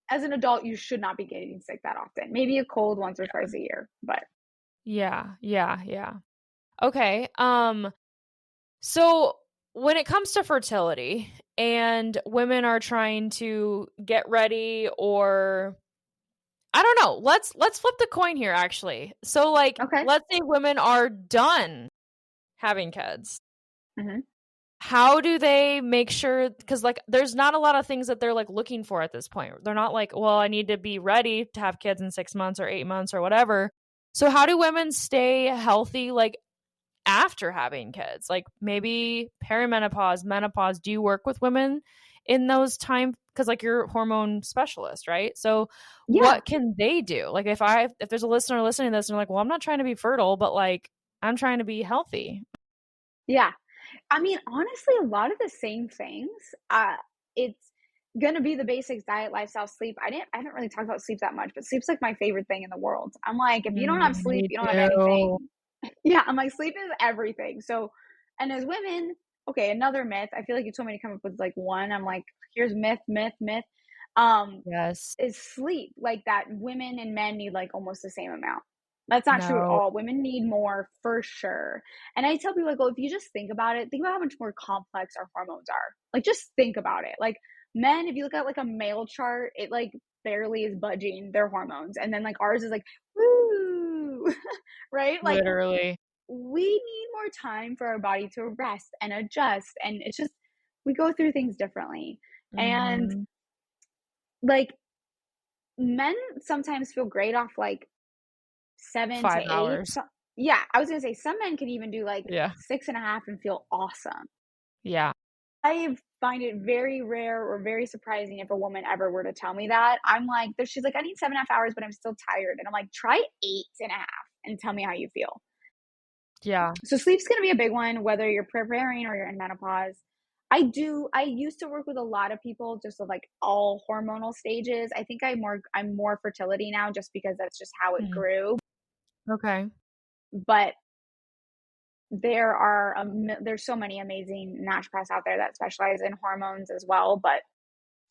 as an adult, you should not be getting sick that often. Maybe a cold once or twice a year, but Yeah. Yeah. Yeah. Okay. So when it comes to fertility and women are trying to get ready or I don't know, let's flip the coin here actually. So like okay. let's say women are done having kids. Hmm. How do they make sure cuz like there's not a lot of things that they're like looking for at this point. They're not like, well, I need to be ready to have kids in 6 months or 8 months or whatever. So how do women stay healthy like after having kids, like maybe perimenopause, menopause? Do you work with women in those time because like you're a hormone specialist, right? So Yeah, what can they do? Like if there's a listener listening to this and they're like, well, I'm not trying to be fertile, but like I'm trying to be healthy. yeah. I mean, honestly, a lot of the same things. It's gonna be the basics: diet, lifestyle, sleep. I haven't really talked about sleep that much, but sleep's like my favorite thing in the world. I'm like, if you don't have sleep, Me you don't have too. anything. Yeah, I'm like, sleep is everything. So, and as women, okay, another myth. I feel like you told me to come up with like one. I'm like, here's myth, myth, myth. Um, Yes. is sleep like that? Women and men need like almost the same amount. That's not true at No. all. Women need more for sure. And I tell people, like, well, if you just think about it, think about how much more complex our hormones are. Like, just think about it. Like, men, if you look at like a male chart, it like barely is budging their hormones. And then like ours is like, woo, right? Like, Literally. we need more time for our body to rest and adjust. And it's just, we go through things differently. And Mhm. like, men sometimes feel great off like 7 to 5 8. hours. So, yeah, I was gonna say some men can even do like Yeah. 6.5 and feel awesome. Yeah. I find it very rare or very surprising if a woman ever were to tell me that. I'm like, she's like, I need 7.5 hours, but I'm still tired. And I'm like, try 8.5 and tell me how you feel. Yeah. So sleep's going to be a big one, whether you're preparing or you're in menopause. I used to work with a lot of people just with like all hormonal stages. I think I'm more fertility now just because that's just how it Mhm. grew. Okay. But there's so many amazing naturopaths out there that specialize in hormones as well. But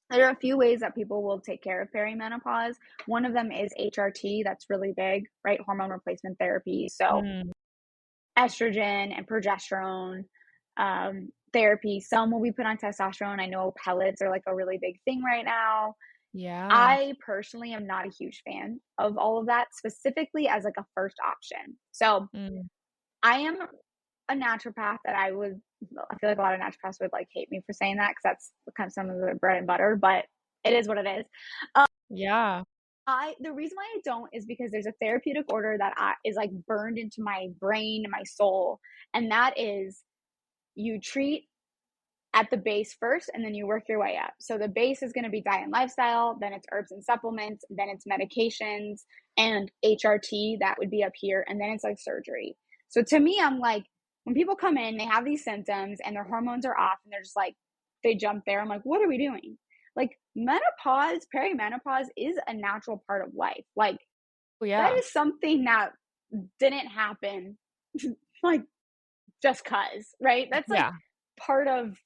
there are a few ways that people will take care of perimenopause. One of them is HRT. That's really big, right? Hormone replacement therapy. So Mm. estrogen and progesterone therapy. Some will be put on testosterone. I know pellets are like a really big thing right now. Yeah. I personally am not a huge fan of all of that, specifically as like a first option. So Mm. I am a naturopath I feel like a lot of naturopaths would like hate me for saying that because that's kind of some of the bread and butter, but it is what it is. Yeah. The reason why I don't is because there's a therapeutic order that is like burned into my brain and my soul, and that is you treat at the base first and then you work your way up. So the base is going to be diet and lifestyle, then it's herbs and supplements, then it's medications and HRT that would be up here, and then it's like surgery. So to me, I'm like, when people come in, they have these symptoms and their hormones are off and they're just like, they jump there. I'm like, what are we doing? Like menopause, perimenopause is a natural part of life. Like Oh, that yeah. is something that didn't happen like just cuz, right? That's like Yeah. part of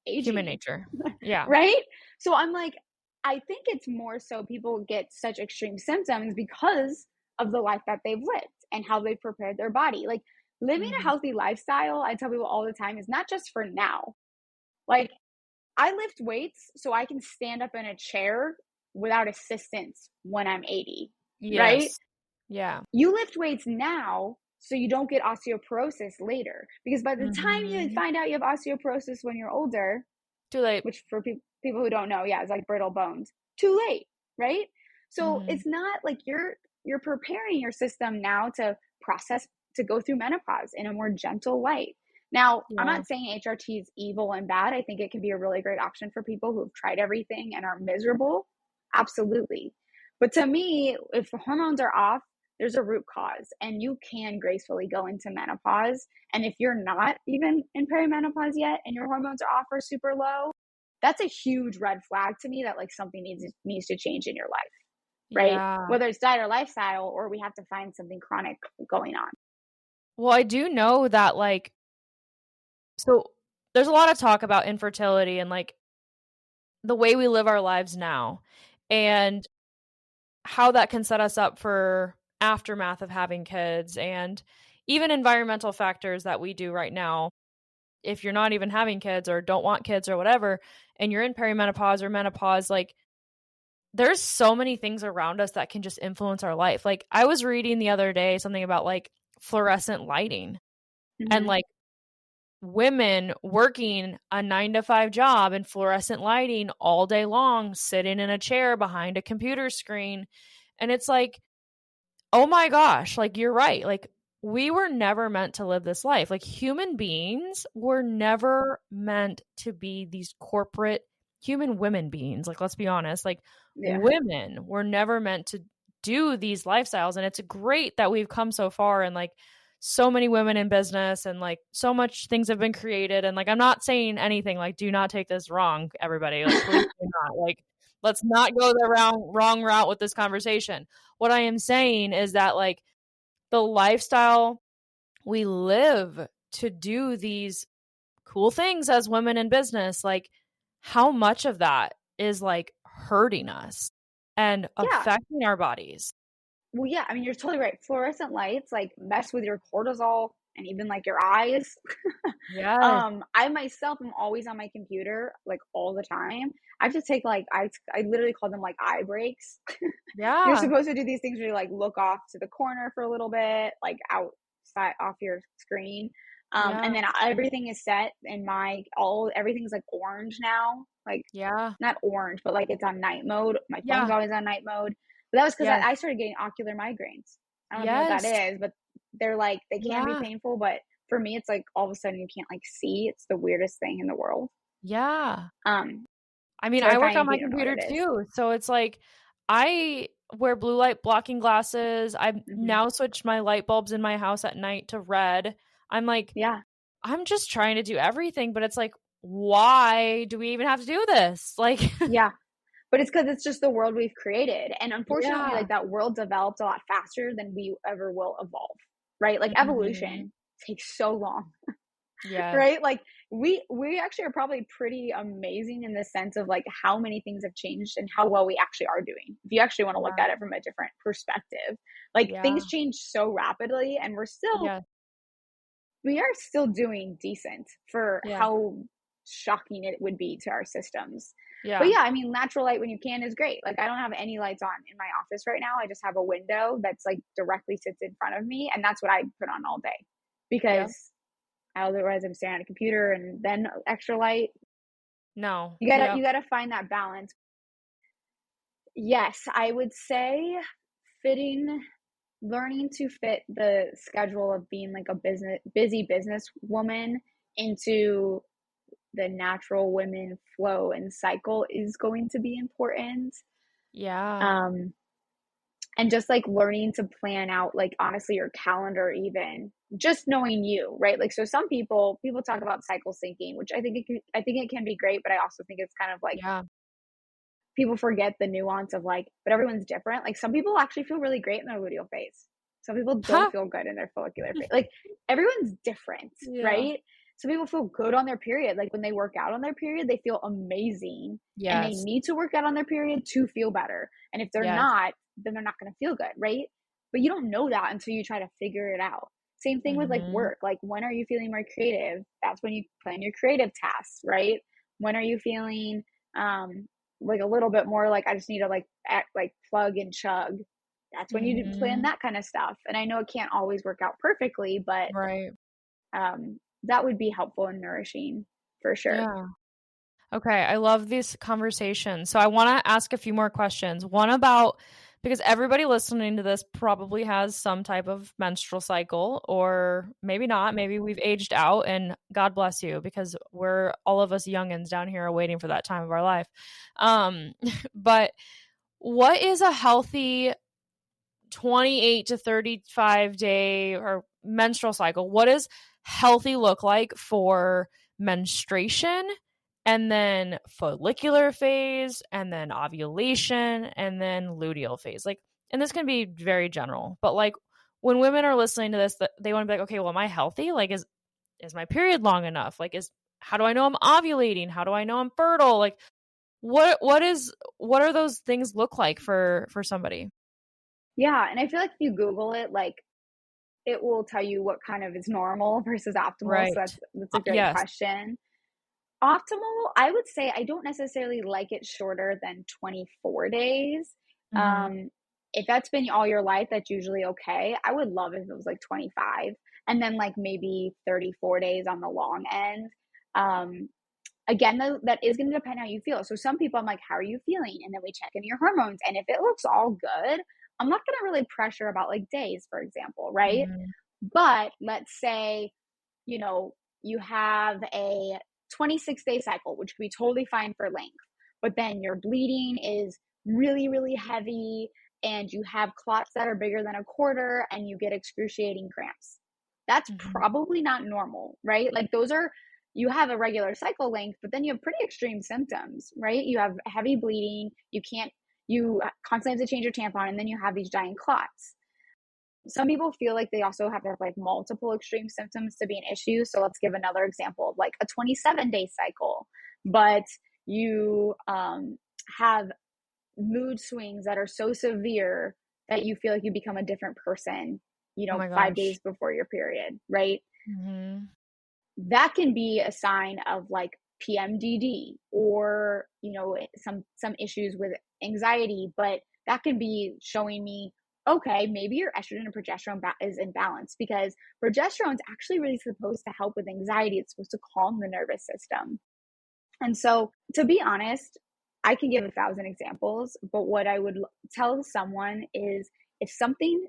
Human aging, nature. Yeah. right? So I'm like, I think it's more so people get such extreme symptoms because of the life that they've lived and how they've prepared their body. Like living a Mhm. healthy lifestyle, I tell people all the time, is not just for now. Like I lift weights so I can stand up in a chair without assistance when I'm 80, right? Yes. Yeah. You lift weights now so you don't get osteoporosis later. Because by the time you Mhm. find out you have osteoporosis when you're older, Too late. which for people who don't know, yeah, it's like brittle bones. Too late, right? So Mhm. it's not like you're preparing your system now to process to go through menopause in a more gentle light. Now, I'm Yeah. not saying HRT is evil and bad. I think it can be a really great option for people who have tried everything and are miserable. Absolutely. But to me, if the hormones are off, there's a root cause and you can gracefully go into menopause. And if you're not even in perimenopause yet and your hormones are off or super low, that's a huge red flag to me that like something needs to change in your life, right? Yeah. Whether it's diet or lifestyle, or we have to find something chronic going on. Well, I do know that, like, so there's a lot of talk about infertility and, like, the way we live our lives now and how that can set us up for aftermath of having kids and even environmental factors that we do right now. If you're not even having kids or don't want kids or whatever, and you're in perimenopause or menopause, like, there's so many things around us that can just influence our life. Like, I was reading the other day something about, like, fluorescent lighting and, Mm-hmm. like, women working a 9 to 5 job in fluorescent lighting all day long, sitting in a chair behind a computer screen. And it's like, oh my gosh, like, you're right. Like, we were never meant to live this life. Like, human beings were never meant to be these corporate human women beings. Like, let's be honest. Like, Yeah. women were never meant to do these lifestyles. And it's great that we've come so far and, like, so many women in business and, like, so much things have been created. And, like, I'm not saying anything, like, do not take this wrong, everybody. Like, please do not. Like, let's not go the wrong route with this conversation. What I am saying is that, like, the lifestyle we live to do these cool things as women in business, like, how much of that is, like, hurting us and Yeah. affecting our bodies? Well, yeah. I mean, you're totally right. Fluorescent lights like mess with your cortisol and even like your eyes. Yes. I myself am always on my computer like all the time. I have to take like I literally call them like eye breaks. You're Yeah. supposed to do these things where you like look off to the corner for a little bit, like outside off your screen. And Yeah. then everything is set in everything's like orange now. Like Yeah. not orange, but like it's on night mode. My phone's Yeah. always on night mode. But that was because Yes. I started getting ocular migraines. I don't know if you know what Yes. that is, but they're they can be Yeah. painful, but for me it's like all of a sudden you can't like see. It's the weirdest thing in the world. Yeah. Um, I mean, so I I work find on if my you don't know what computer it is. too. So it's like I wear blue light blocking glasses. I've Hmm. now switched my light bulbs in my house at night to red. I'm like, Yeah. I'm just trying to do everything, but it's like, why do we even have to do this? Like, Yeah. But it's because it's just the world we've created. And unfortunately, yeah. like that world developed a lot faster than we ever will evolve, right? Like Mhm. evolution takes so long, Yeah. right? Like we actually are probably pretty amazing in the sense of like how many things have changed and how well we actually are doing. If you actually want to look Yeah. at it from a different perspective, like Yeah. things change so rapidly and Yeah. we are still doing decent for Yeah. how shocking it would be to our systems. But Yeah. yeah, I mean, natural light when you can is great. Like, I don't have any lights on in my office right now. I just have a window that's like directly sits in front of me, and that's what I put on all day Yeah. because otherwise I'm staring at a computer and then extra light. No. You gotta Yeah. you gotta find that balance. Yes, I would say fitting learning to fit the schedule of being like a busy business woman into the natural women flow and cycle is going to be important. Yeah. Um, and just like learning to plan out, like honestly, your calendar, even just knowing you, right? Like, so some people talk about cycle syncing, which I think it can be great, but I also think it's kind of like Yeah. people forget the nuance of like, but everyone's different. Like, some people actually feel really great in their luteal phase. Some people don't Huh. feel good in their follicular phase. Like, everyone's different, Yeah. right? Some people feel good on their period. Like, when they work out on their period, they feel amazing and they Yes. need to work out on their period to feel better. And if they're Yes. not, then they're not going to feel good, right? But you don't know that until you try to figure it out. Same thing with like Mhm. work. Like, when are you feeling more creative? That's when you plan your creative tasks, right? When are you feeling um like a little bit more like I just need to like act like plug and chug. That's when you plan Mhm. that kind of stuff. And I know it can't always work out perfectly, but Right. that would be helpful and nourishing for sure. Yeah. Okay, I love this conversation. So I want to ask a few more questions. One about because everybody listening to this probably has some type of menstrual cycle or maybe not. Maybe we've aged out and God bless you because we're all of us youngins down here are waiting for that time of our life. But what is a healthy 28 to 35 day or menstrual cycle? What does healthy look like for menstruation and then follicular phase and then ovulation and then luteal phase? Like, and this can be very general, but like when women are listening to this, they want to be like, okay, well, am I healthy? Like, is my period long enough? Like, how do I know I'm ovulating? How do I know I'm fertile? Like, what are those things look like for somebody? Yeah, and I feel like if you Google it, like it will tell you what kind of is normal versus optimal. So Right. that's a great Yes. question. Optimal, I would say I don't necessarily like it shorter than 24 days. Mhm. Um, if that's been all your life, that's usually okay. I would love if it was like 25 and then like maybe 34 days on the long end. Um, Again, though, that is going to depend how you feel. So some people, I'm like, how are you feeling? And then we check in your hormones. And if it looks all good, I'm not going to really pressure about like days, for example, right? Mhm. But let's say, you know, you have a 26-day cycle, which could be totally fine for length, but then your bleeding is really, really heavy and you have clots that are bigger than a quarter and you get excruciating cramps. That's Mhm. probably not normal, right? Like those are, you have a regular cycle length, but then you have pretty extreme symptoms, right? You have heavy bleeding, you constantly have to change your tampon, and then you have these giant clots. Some people feel like they also have to have like multiple extreme symptoms to be an issue. So let's give another example of like a 27-day cycle, but you have mood swings that are so severe that you feel like you become a different person, Oh my 5 days gosh. before your period, right? Mhm. That can be a sign of like PMDD or, some issues with anxiety, but that can be showing me, okay, maybe your estrogen and progesterone is imbalanced because progesterone is actually really supposed to help with anxiety. It's supposed to calm the nervous system. And so, to be honest, I can give 1,000 examples, but what I would tell someone is if something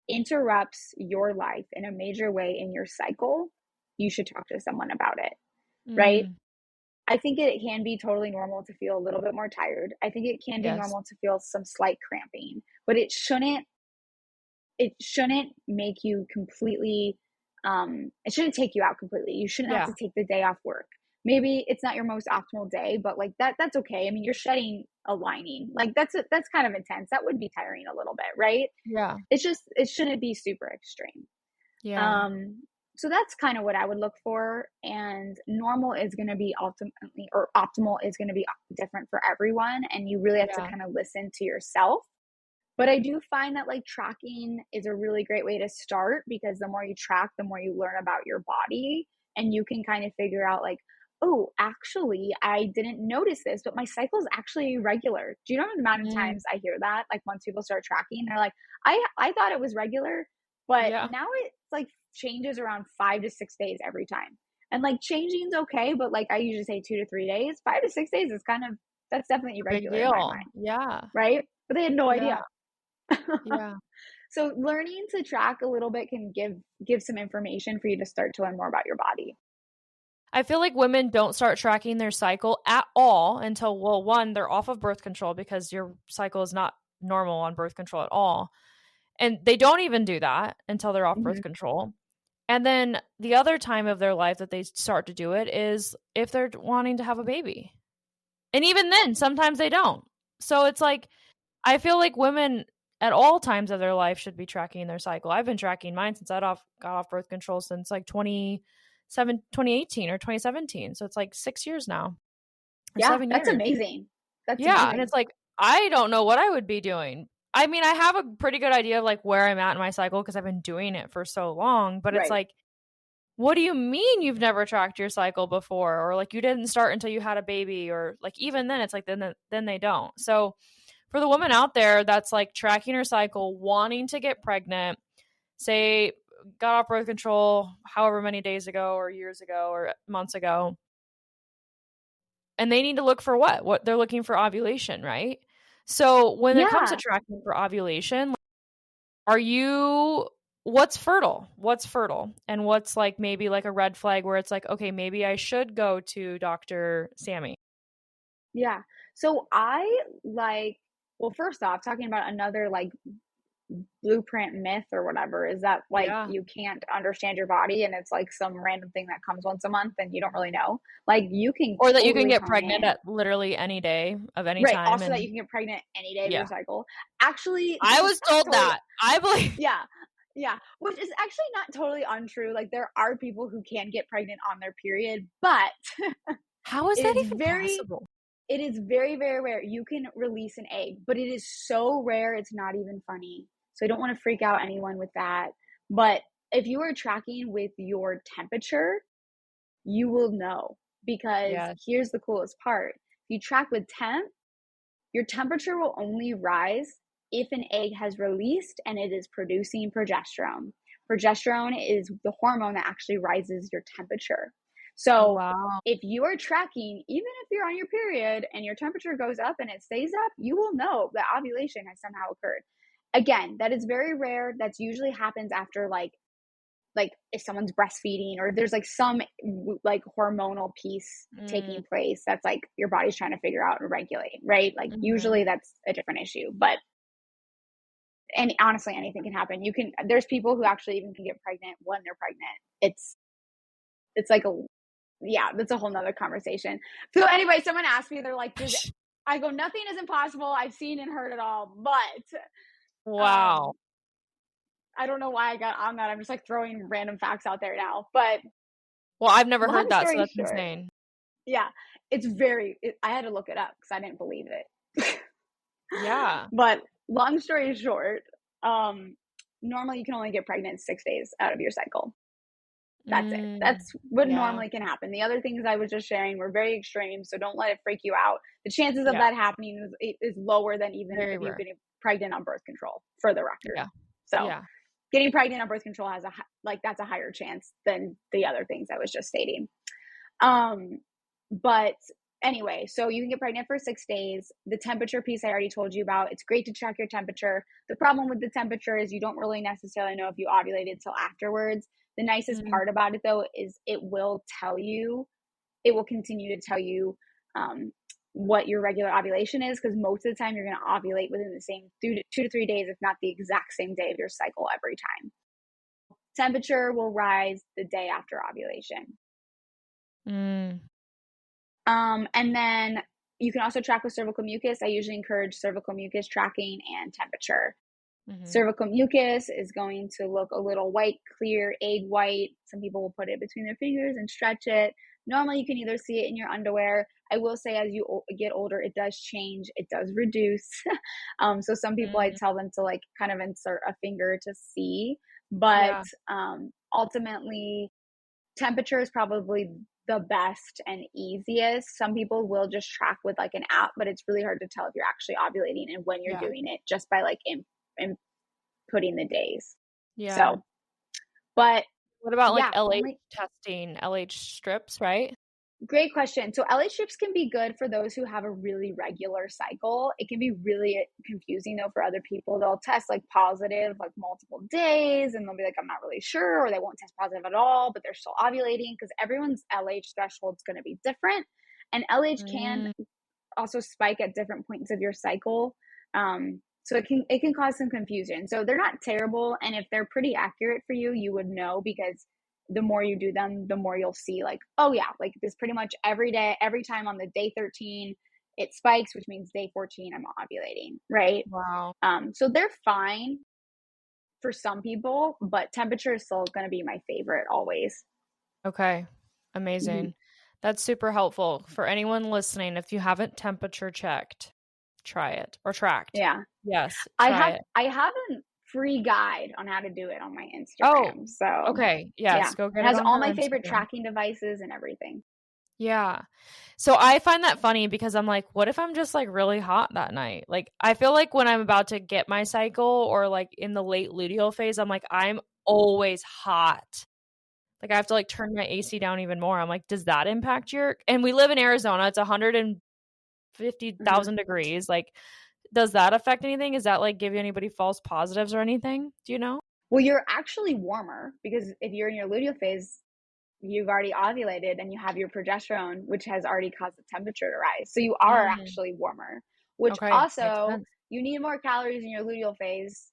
interrupts your life in a major way in your cycle, you should talk to someone about it, right? Mm. I think it can be totally normal to feel a little bit more tired. I think it can be Yes. normal to feel some slight cramping, but it shouldn't make you completely it shouldn't take you out completely. You shouldn't have Yeah. to take the day off work. Maybe it's not your most optimal day, but like that's okay. I mean, you're shedding a lining. Like that's kind of intense. That would be tiring a little bit, right? Yeah. It's just it shouldn't be super extreme. Yeah. Um, so that's kind of what I would look for. And normal is going to be ultimately, or optimal is going to be different for everyone. And you really have to Yeah. kind of listen to yourself. But I do find that like tracking is a really great way to start, because the more you track, the more you learn about your body, and you can kind of figure out like, oh, actually, I didn't notice this, but my cycle is actually irregular. Do you know the amount of Mm, times I hear that? Like once people start tracking, they're like, I thought it was regular, but yeah. now it's like changes around 5 to 6 days every time. And like changing is okay, but like I usually say 2 to 3 days. 5 to 6 days is kind of, that's definitely Big irregular in my deal. mind, Yeah. right? But they had no Yeah. idea. Yeah. So learning to track a little bit can give some information for you to start to learn more about your body. I feel like women don't start tracking their cycle at all until, well, one, they're off of birth control, because your cycle is not normal on birth control at all. And they don't even do that until they're off birth Mhm. control. And then the other time of their life that they start to do it is if they're wanting to have a baby. And even then, sometimes they don't. So it's like, I feel like women at all times of their life should be tracking their cycle. I've been tracking mine since got off birth control since like 2018 or 2017. So it's like 6 years now, or Yeah, 7 years. that's amazing. That's Yeah. And amazing. it's like, I don't know what I would be doing. I mean, I have a pretty good idea of like where I'm at in my cycle because I've been doing it for so long, but it's Right. like, what do you mean you've never tracked your cycle before? Or like you didn't start until you had a baby, or like even then it's like then they don't. So for the woman out there that's like tracking her cycle, wanting to get pregnant, say got off birth control however many days ago or years ago or months ago, and they need to look for what they're looking for, ovulation, right? So when it comes to Yeah. tracking for ovulation, are you what's fertile and what's like maybe like a red flag where it's like, okay, maybe I should go to Dr. Sammie? Yeah. So I like, well, first off, talking about another like blueprint myth or whatever is that like Yeah. you can't understand your body and it's like some random thing that comes once a month and you don't really know. Like you can Or that you can totally get hone pregnant in. at literally any day of any Right. time. Also that And you can get pregnant any day of your yeah, cycle. Actually, I this is was not told totally, that. I believe. yeah. Yeah. Which is actually not totally untrue. Like there are people who can get pregnant on their period, but How is it that is even very, possible? it is very, very rare. You can release an egg, but it is so rare, it's not even funny. So I don't want to freak out anyone with that. But if you are tracking with your temperature, you will know, because Yes. here's the coolest part. If you track with temp, your temperature will only rise if an egg has released and it is producing progesterone. Progesterone is the hormone that actually rises your temperature. So Wow. if you are tracking, even if you're on your period and your temperature goes up and it stays up, you will know that ovulation has somehow occurred. Again, that is very rare. That's usually happens after like if someone's breastfeeding or there's like some like hormonal piece Mm, taking place that's like your body's trying to figure out and regulate, right? Like mhm. usually that's a different issue, but and honestly anything can happen. You can there's people who actually even can get pregnant when they're pregnant. It's like a yeah, that's a whole nother conversation. So anyway, someone asked me, they're like, does I go, nothing is impossible. I've seen and heard it all, but Wow. I don't know why I got on that. I'm just like throwing random facts out there now. But Well, I've never long heard that, so story that's short, insane. yeah, I had to look it up because I didn't believe it. Yeah. But long story short, normally you can only get pregnant 6 days out of your cycle. That's it. Mm, That's what yeah. normally can happen. The other things I was just sharing were very extreme, so don't let it freak you out. The chances of Yeah. that happening is lower than even Very if you rare. get pregnant on birth control, for the record. Yeah. So Yeah. getting pregnant on birth control has like that's a higher chance than the other things I was just stating. Um, but anyway, so you can get pregnant for 6 days. The temperature piece I already told you about. It's great to track your temperature. The problem with the temperature is you don't really necessarily know if you ovulated until afterwards. The nicest Mm, part about it though is it will tell you it will continue to tell you what your regular ovulation is, because most of the time you're going to ovulate within the same 2 to 3 days, if not the exact same day of your cycle every time. Temperature will rise the day after ovulation. And then you can also track with cervical mucus. I usually encourage cervical mucus tracking and temperature. Cervical mucus is going to look a little white, clear, egg white. Some people will put it between their fingers and stretch it. Normally, you can either see it in your underwear. I will say, as you get older, it does change. It does reduce. So some people, I tell them to like kind of insert a finger to see. But ultimately, temperature is probably the best and easiest. Some people will just track with like an app, but it's really hard to tell if you're actually ovulating and when you're doing it just by like inputting the days. So, but what about like LH testing, LH strips, right? Great question. So LH strips can be good for those who have a really regular cycle. It can be really confusing though for other people. They'll test like positive like multiple days and they'll be like, I'm not really sure, or they won't test positive at all, but they're still ovulating, because everyone's LH threshold is going to be different. And LH can also spike at different points of your cycle. So it can cause some confusion. So they're not terrible. And if they're pretty accurate for you, you would know, because the more you do them, the more you'll see like, oh yeah, like this pretty much every day, every time on the day 13, it spikes, which means day 14, I'm ovulating, right? Wow. So they're fine for some people, but temperature is still going to be my favorite always. Okay. Amazing. That's super helpful for anyone listening. If you haven't temperature checked, try it, or tracked. Yeah. Yes. I have a free guide on how to do it on my Instagram. So okay. Yes. Go get it. It has all my favorite tracking devices and everything. Yeah. So I find that funny, because I'm like, what if I'm just like really hot that night? Like, I feel like when I'm about to get my cycle or like in the late luteal phase, I'm like, I'm always hot. Like I have to like turn my AC down even more. I'm like, does that impact and we live in Arizona. It's 150,000 degrees. Like, does that affect anything? Is that like give you anybody false positives or anything? Do you know? Well, you're actually warmer, because if you're in your luteal phase, you've already ovulated and you have your progesterone, which has already caused the temperature to rise. So you are actually warmer, which also you need more calories in your luteal phase.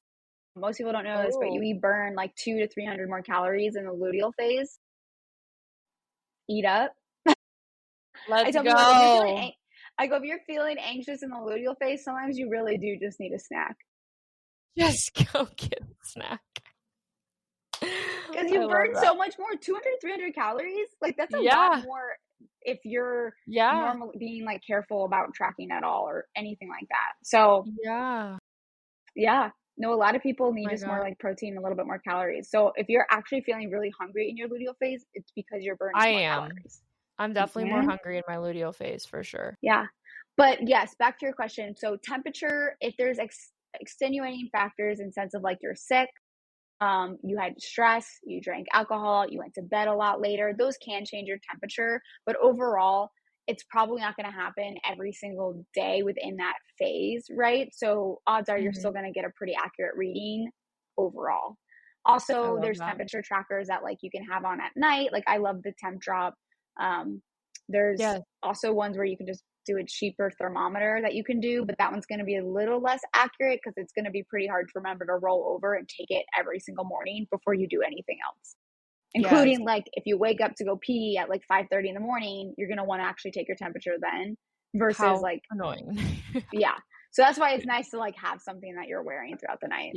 Most people don't know this, but you burn like 200 to 300 more calories in the luteal phase. Eat up. Let's go. I go, if you're feeling anxious in the luteal phase, sometimes you really do just need a snack. Just go get a snack. Because you burn so much more, 200, 300 calories. Like that's a lot more if you're normally being like careful about tracking at all or anything like that. So no, a lot of people need just more like protein, a little bit more calories. So if you're actually feeling really hungry in your luteal phase, it's because you're burning more calories. I'm definitely more hungry in my luteal phase for sure. Yeah. But yes, back to your question. So temperature, if there's extenuating factors in sense of like you're sick, you had stress, you drank alcohol, you went to bed a lot later, those can change your temperature. But overall, it's probably not going to happen every single day within that phase, right? So odds are you're still going to get a pretty accurate reading overall. Also, there's temperature trackers that like you can have on at night. Like I love the Temp Drop. There's also ones where you can just do a cheaper thermometer that you can do, but that one's going to be a little less accurate because it's going to be pretty hard to remember to roll over and take it every single morning before you do anything else, including like if you wake up to go pee at like 5:30 in the morning, you're going to want to actually take your temperature then versus like annoying. So that's why it's nice to like have something that you're wearing throughout the night.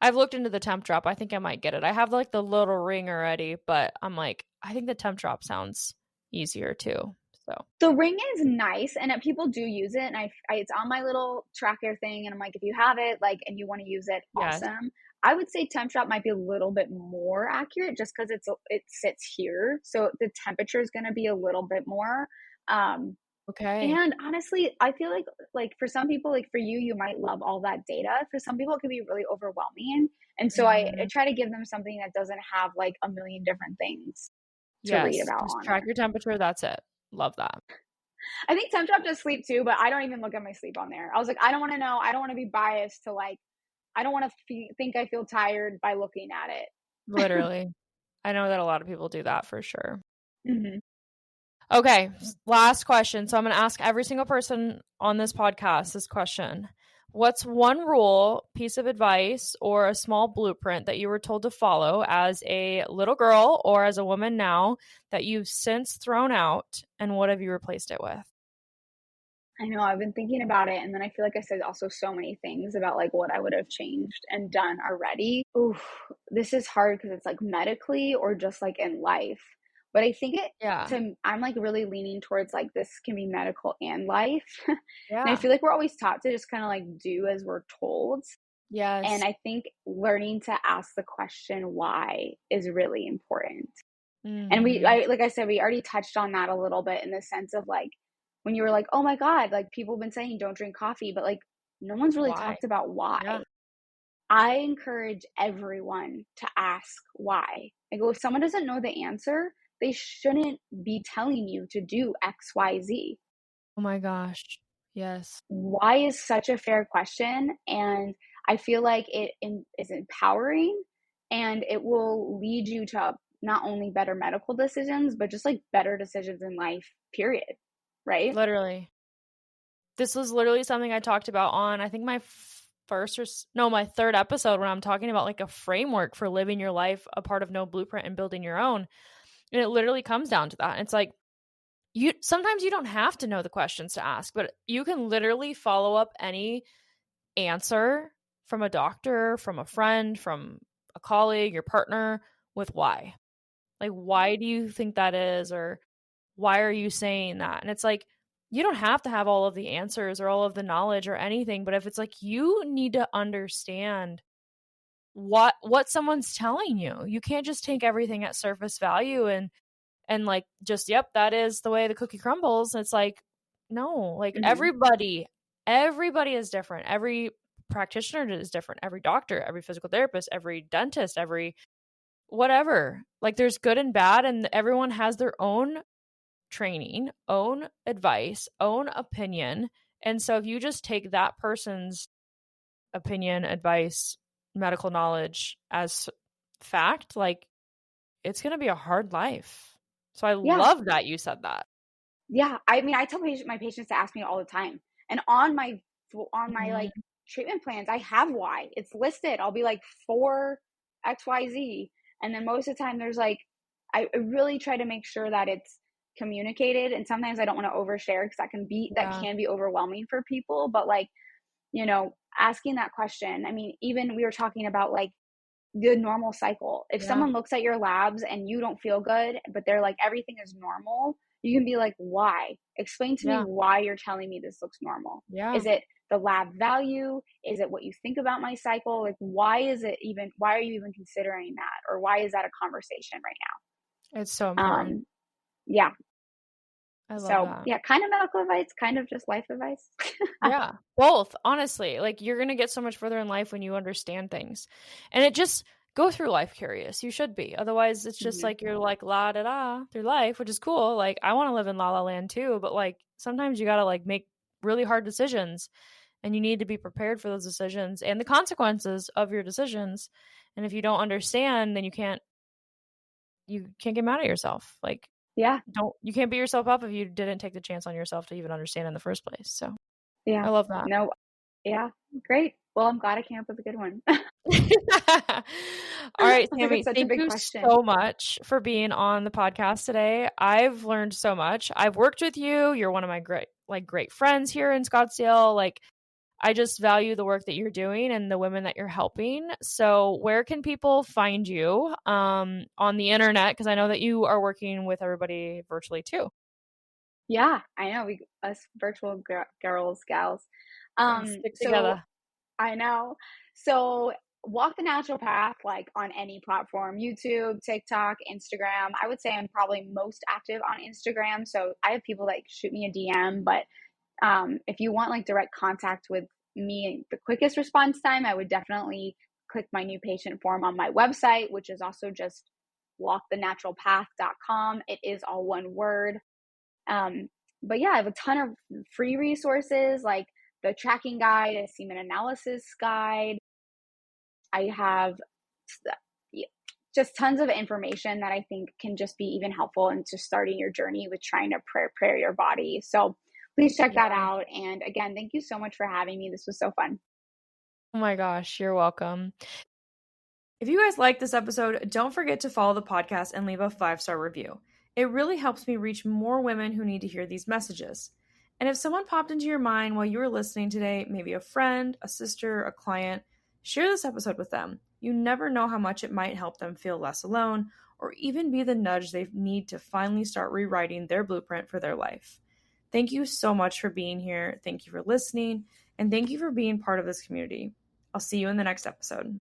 I've looked into the Temp Drop. I think I might get it. I have like the little ring already, but I'm like, I think the Temp Drop sounds easier too. So the ring is nice, and people do use it, and I it's on my little tracker thing, and I'm like, if you have it like and you want to use it, awesome. I would say Temp Drop might be a little bit more accurate just because it sits here, so the temperature is going to be a little bit more. And honestly, I feel like for some people, like for you, you might love all that data. For some people, it can be really overwhelming, and so I try to give them something that doesn't have like a million different things to read about. Just track your temperature. That's it. Love that. I think Temp Drop does sleep too, but I don't even look at my sleep on there. I was like, I don't want to know. I don't want to be biased to like, I don't want to think I feel tired by looking at it. Literally. I know that a lot of people do that for sure. Okay, last question. So I'm going to ask every single person on this podcast this question. What's one rule, piece of advice, or a small blueprint that you were told to follow as a little girl or as a woman now that you've since thrown out, and what have you replaced it with? I know, I've been thinking about it, and then I feel like I said also so many things about, like, what I would have changed and done already. Oof, this is hard because it's, like, medically or just, like, in life. But I think Yeah. I'm, like, really leaning towards, like, this can be medical and life. And I Yeah. feel like we're always taught to just kinda, like, do as we're told. And Yes. I think learning to ask the question why is really important. And Mm-hmm. like I said, we already touched on that a little bit in the sense of like, when you were like, oh my God, like people have been saying don't drink coffee, but like no one's really Why? talked about why. Yeah. I encourage everyone to ask why. I go, if someone doesn't know the answer, they shouldn't be telling you to do XYZ. Oh my gosh. Yes. Why is such a fair question. And I feel like is empowering, and it will lead you to not only better medical decisions, but just like better decisions in life, period. Right? Literally. This was literally something I talked about on, I think, my my third episode, when I'm talking about like a framework for living your life, a part of No Blueprint, and building your own. And it literally comes down to that. It's like, sometimes you don't have to know the questions to ask, but you can literally follow up any answer from a doctor, from a friend, from a colleague, your partner, with why. Like, why do you think that is? Or why are you saying that? And it's like, you don't have to have all of the answers or all of the knowledge or anything, but if it's like, you need to understand what someone's telling you. You can't just take everything at surface value and like, just, yep, that is the way the cookie crumbles. It's like, no, like, Hmm. everybody is different. Every practitioner is different. Every doctor, every physical therapist, every dentist, every whatever. Like, there's good and bad, and everyone has their own training, own advice, own opinion. And so if you just take that person's opinion, advice, medical knowledge as fact, like, it's going to be a hard life. So I Yeah. love that you said that. Yeah. I mean, I tell my patients to ask me all the time. And on my like Mhm. treatment plans, I have why. It's listed. I'll be like for XYZ. And then most of the time there's like I really try to make sure that it's communicated. And sometimes I don't want to overshare because that Yeah. can be overwhelming for people. But like, asking that question. I mean, even we were talking about like the normal cycle. If Yeah. someone looks at your labs and you don't feel good, but they're like, everything is normal, you can be like, why? Explain to me Yeah. why you're telling me this looks normal. Yeah. Is it the lab value? Is it what you think about my cycle? Like, why are you even considering that? Or why is that a conversation right It's so now? important. Yeah. I love So that. yeah, kind of medical advice, kind of just life advice. Yeah, both, honestly. Like, you're going to get so much further in life when you understand things. And it just go through life curious. You should be. Otherwise, it's just Mhm. like you're like la da da through life, which is cool. Like, I want to live in la la land too, but like, sometimes you got to like make really hard decisions, and you need to be prepared for those decisions and the consequences of your decisions. And if you don't understand, then you can't get mad at yourself. Like, Yeah. you can't beat yourself up if you didn't take the chance on yourself to even understand in the first place. So, Yeah. I love that. No. Yeah. Great. Well, I'm glad I came up with a good one. All right, I was like, Sammie, it's such a thank big you question. so much for being on the podcast today. I've learned so much. I've worked with you. You're one of my great friends here in Scottsdale. Like, I just value the work that you're doing and the women that you're helping. So, where can people find you on the internet? Because I know that you are working with everybody virtually too. Yeah, I know. Us virtual girls, gals. Let's stick So together. I know. So walk the natural path, like on any platform, YouTube, TikTok, Instagram. I would say I'm probably most active on Instagram. So I have people like shoot me a DM, but if you want like direct contact with me, the quickest response time, I would definitely click my new patient form on my website, which is also just walkthenaturalpath.com. It is all one word. Um, but yeah, I have a ton of free resources like the tracking guide, a semen analysis guide. I have just tons of information that I think can just be even helpful in just starting your journey with trying to prepare your body. So please check that Yeah. out. And again, thank you so much for having me. This was so fun. Oh my gosh, you're welcome. If you guys like this episode, don't forget to follow the podcast and leave a 5-star review. It really helps me reach more women who need to hear these messages. And if someone popped into your mind while you were listening today, maybe a friend, a sister, a client, share this episode with them. You never know how much it might help them feel less alone or even be the nudge they need to finally start rewriting their blueprint for their life. Thank you so much for being here. Thank you for listening. And thank you for being part of this community. I'll see you in the next episode.